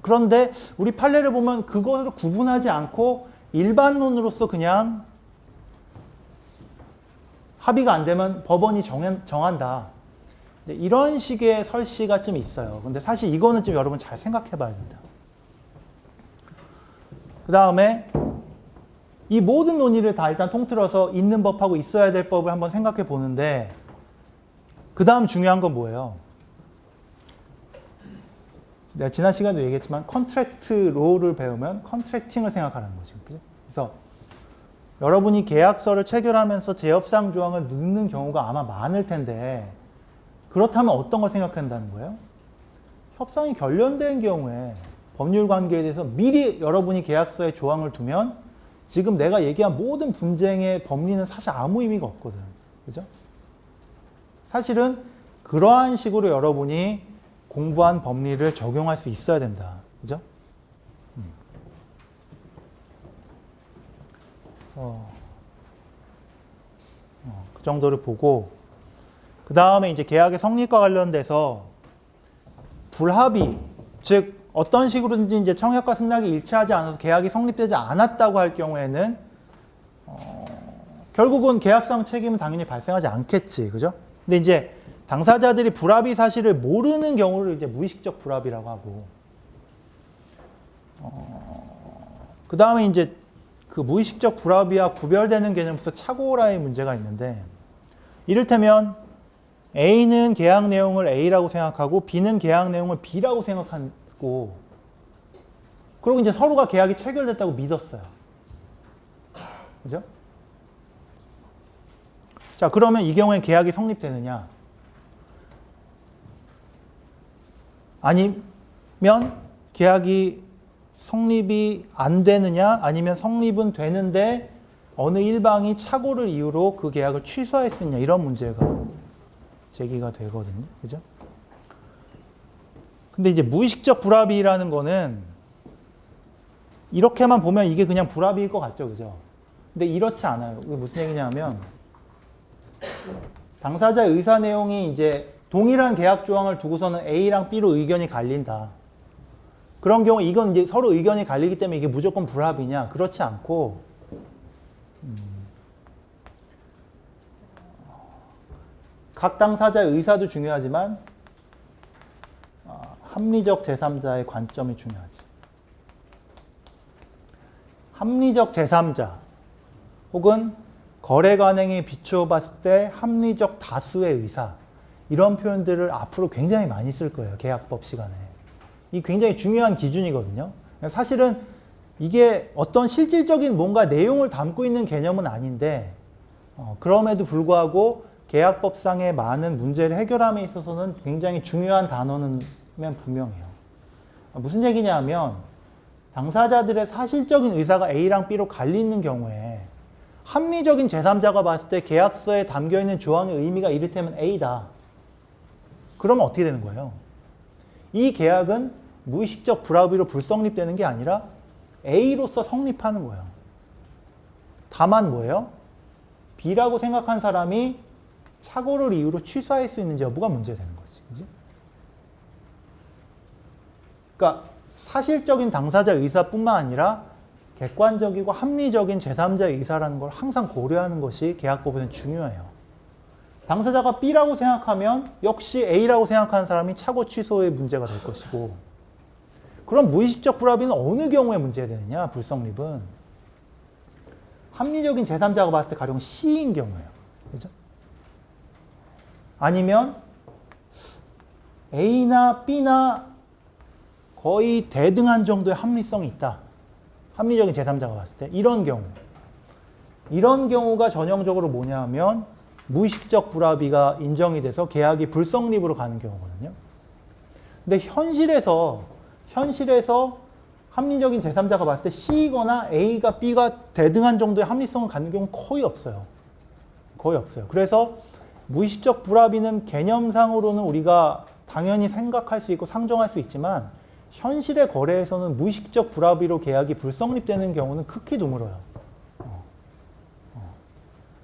그런데 우리 판례를 보면 그것을 구분하지 않고 일반론으로서 그냥 합의가 안 되면 법원이 정한다. 이런 식의 설시가 좀 있어요. 근데 사실 이거는 좀 여러분 잘 생각해 봐야 된다. 그 다음에 이 모든 논의를 다 일단 통틀어서 있는 법하고 있어야 될 법을 한번 생각해 보는데, 그 다음 중요한 건 뭐예요? 내가 지난 시간에도 얘기했지만 컨트랙트 로를 배우면 컨트랙팅을 생각하는 거지. 그래서 여러분이 계약서를 체결하면서 재협상 조항을 넣는 경우가 아마 많을 텐데, 그렇다면 어떤 걸 생각한다는 거예요? 협상이 결렬된 경우에 법률 관계에 대해서 미리 여러분이 계약서에 조항을 두면 지금 내가 얘기한 모든 분쟁의 법리는 사실 아무 의미가 없거든. 그죠? 사실은 그러한 식으로 여러분이 공부한 법리를 적용할 수 있어야 된다. 그죠? 그 정도를 보고, 그 다음에 이제 계약의 성립과 관련돼서 불합의, 즉 어떤 식으로든지 이제 청약과 승낙이 일치하지 않아서 계약이 성립되지 않았다고 할 경우에는 결국은 계약상 책임은 당연히 발생하지 않겠지, 그죠? 근데 이제 당사자들이 불합의 사실을 모르는 경우를 이제 무의식적 불합의라고 하고, 그 다음에 이제 그 무의식적 불합의와 구별되는 개념에서 착오라의 문제가 있는데, 이를테면 A는 계약 내용을 A라고 생각하고 B는 계약 내용을 B라고 생각하고, 그리고 이제 서로가 계약이 체결됐다고 믿었어요. 그죠? 자, 그러면 이 경우에 계약이 성립되느냐? 아니면 계약이 성립이 안 되느냐? 아니면 성립은 되는데 어느 일방이 착오를 이유로 그 계약을 취소할 수 있냐? 이런 문제가 제기가 되거든요. 그죠? 근데 이제 무의식적 불합의라는 거는 이렇게만 보면 이게 그냥 불합의일 것 같죠. 그죠? 근데 이렇지 않아요. 이게 무슨 얘기냐면 당사자의 의사 내용이 이제 동일한 계약 조항을 두고서는 A랑 B로 의견이 갈린다. 그런 경우 이건 이제 서로 의견이 갈리기 때문에 이게 무조건 불합이냐? 그렇지 않고 각 당사자의 의사도 중요하지만 합리적 제3자의 관점이 중요하지. 합리적 제3자 혹은 거래 관행에 비추어 봤을 때 합리적 다수의 의사 이런 표현들을 앞으로 굉장히 많이 쓸 거예요. 계약법 시간에. 이 굉장히 중요한 기준이거든요. 사실은 이게 어떤 실질적인 뭔가 내용을 담고 있는 개념은 아닌데 그럼에도 불구하고 계약법상의 많은 문제를 해결함에 있어서는 굉장히 중요한 단어는 분명해요. 무슨 얘기냐면 당사자들의 사실적인 의사가 A랑 B로 갈리는 경우에 합리적인 제3자가 봤을 때 계약서에 담겨있는 조항의 의미가 이를테면 A다. 그러면 어떻게 되는 거예요? 이 계약은 무의식적 불합의로 불성립되는 게 아니라 A로서 성립하는 거예요. 다만 뭐예요? B라고 생각한 사람이 착오를 이유로 취소할 수 있는지 여부가 문제되는 거지. 그지? 그러니까 사실적인 당사자 의사뿐만 아니라 객관적이고 합리적인 제3자의 의사라는 걸 항상 고려하는 것이 계약법에는 중요해요. 당사자가 B라고 생각하면 역시 A라고 생각하는 사람이 착오 취소의 문제가 될 것이고, 그럼 무의식적 불합의는 어느 경우에 문제가 되느냐? 불성립은 합리적인 제3자가 봤을 때 가령 C인 경우예요. 그죠? 아니면 A나 B나 거의 대등한 정도의 합리성이 있다. 합리적인 제3자가 봤을 때. 이런 경우가 전형적으로 뭐냐 하면 무의식적 불합의가 인정이 돼서 계약이 불성립으로 가는 경우거든요. 근데 현실에서 합리적인 제3자가 봤을 때 C거나 A가 B가 대등한 정도의 합리성을 갖는 경우는 거의 없어요. 거의 없어요. 그래서 무의식적 불합의는 개념상으로는 우리가 당연히 생각할 수 있고 상정할 수 있지만 현실의 거래에서는 무의식적 불합의로 계약이 불성립되는 경우는 극히 드물어요.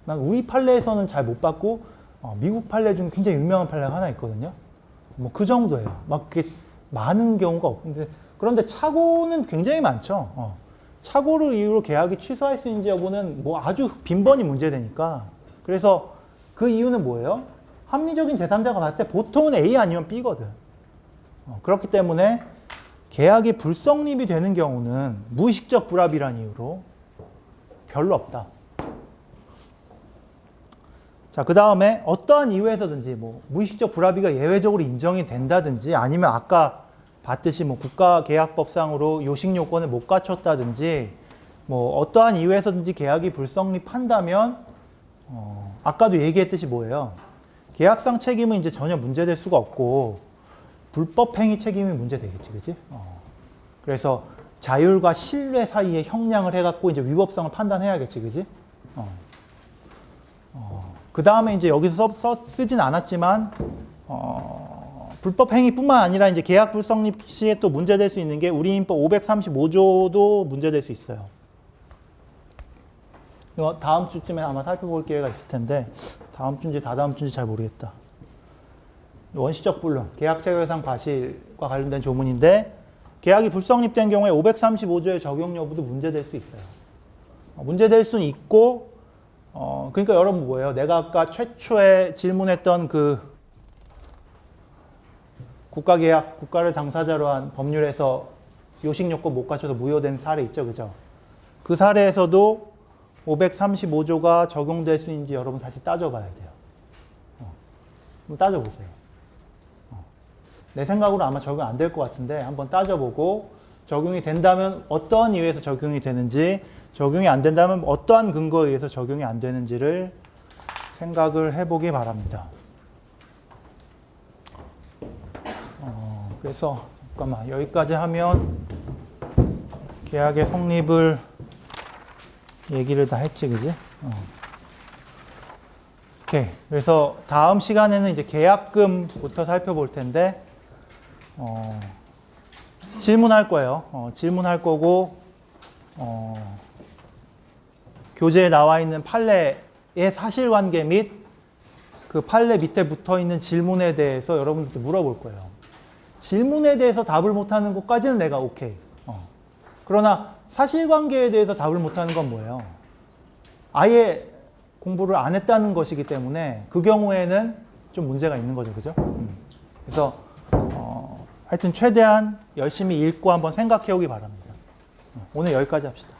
난 우리 판례에서는 잘 못 봤고 미국 판례 중에 굉장히 유명한 판례가 하나 있거든요. 뭐 그 정도예요. 막 그게 많은 경우가 없는데, 그런데 착오는 굉장히 많죠. 착오를 이유로 계약이 취소할 수 있는지 여부는 뭐 아주 빈번히 문제되니까. 그래서 그 이유는 뭐예요? 합리적인 제3자가 봤을 때 보통은 A 아니면 B거든. 그렇기 때문에 계약이 불성립이 되는 경우는 무의식적 불합의라는 이유로 별로 없다. 자, 그 다음에 어떠한 이유에서든지 뭐 무의식적 불합의가 예외적으로 인정이 된다든지 아니면 아까 봤듯이 뭐 국가계약법상으로 요식 요건을 못 갖췄다든지 뭐 어떠한 이유에서든지 계약이 불성립한다면 아까도 얘기했듯이 뭐예요? 계약상 책임은 이제 전혀 문제될 수가 없고 불법행위 책임이 문제되겠지, 그지? 그래서 자율과 신뢰 사이에 형량을 해갖고 이제 위법성을 판단해야겠지, 그지? 그 다음에 이제 여기서 쓰진 않았지만, 불법행위뿐만 아니라 이제 계약 불성립 시에 또 문제될 수 있는 게 우리 민법 535조도 문제될 수 있어요. 이거 다음 주쯤에 아마 살펴볼 기회가 있을 텐데, 다음 주인지 다다음 주인지 잘 모르겠다. 원시적 불능, 계약 체결상 과실과 관련된 조문인데, 계약이 불성립된 경우에 535조의 적용 여부도 문제될 수 있어요. 문제될 수는 있고, 그러니까 여러분 뭐예요? 내가 아까 최초에 질문했던 그 국가계약, 국가를 당사자로 한 법률에서 요식 요건 못 갖춰서 무효된 사례 있죠, 그죠? 그 사례에서도 535조가 적용될 수 있는지 여러분 사실 따져봐야 돼요. 한번 따져보세요. 내 생각으로 아마 적용 안 될 것 같은데 한번 따져보고 적용이 된다면 어떠한 이유에서 적용이 되는지, 적용이 안 된다면 어떠한 근거에 의해서 적용이 안 되는지를 생각을 해보기 바랍니다. 그래서 잠깐만, 여기까지 하면 계약의 성립을 얘기를 다 했지, 그지? 오케이. 그래서 다음 시간에는 이제 계약금부터 살펴볼 텐데, 질문할 거예요. 질문할 거고, 교재에 나와 있는 판례의 사실관계 및 그 판례 밑에 붙어 있는 질문에 대해서 여러분들한테 물어볼 거예요. 질문에 대해서 답을 못하는 것까지는 내가 오케이. 그러나 사실관계에 대해서 답을 못하는 건 뭐예요? 아예 공부를 안 했다는 것이기 때문에 그 경우에는 좀 문제가 있는 거죠. 그죠? 그래서 하여튼 최대한 열심히 읽고 한번 생각해 오기 바랍니다. 오늘 여기까지 합시다.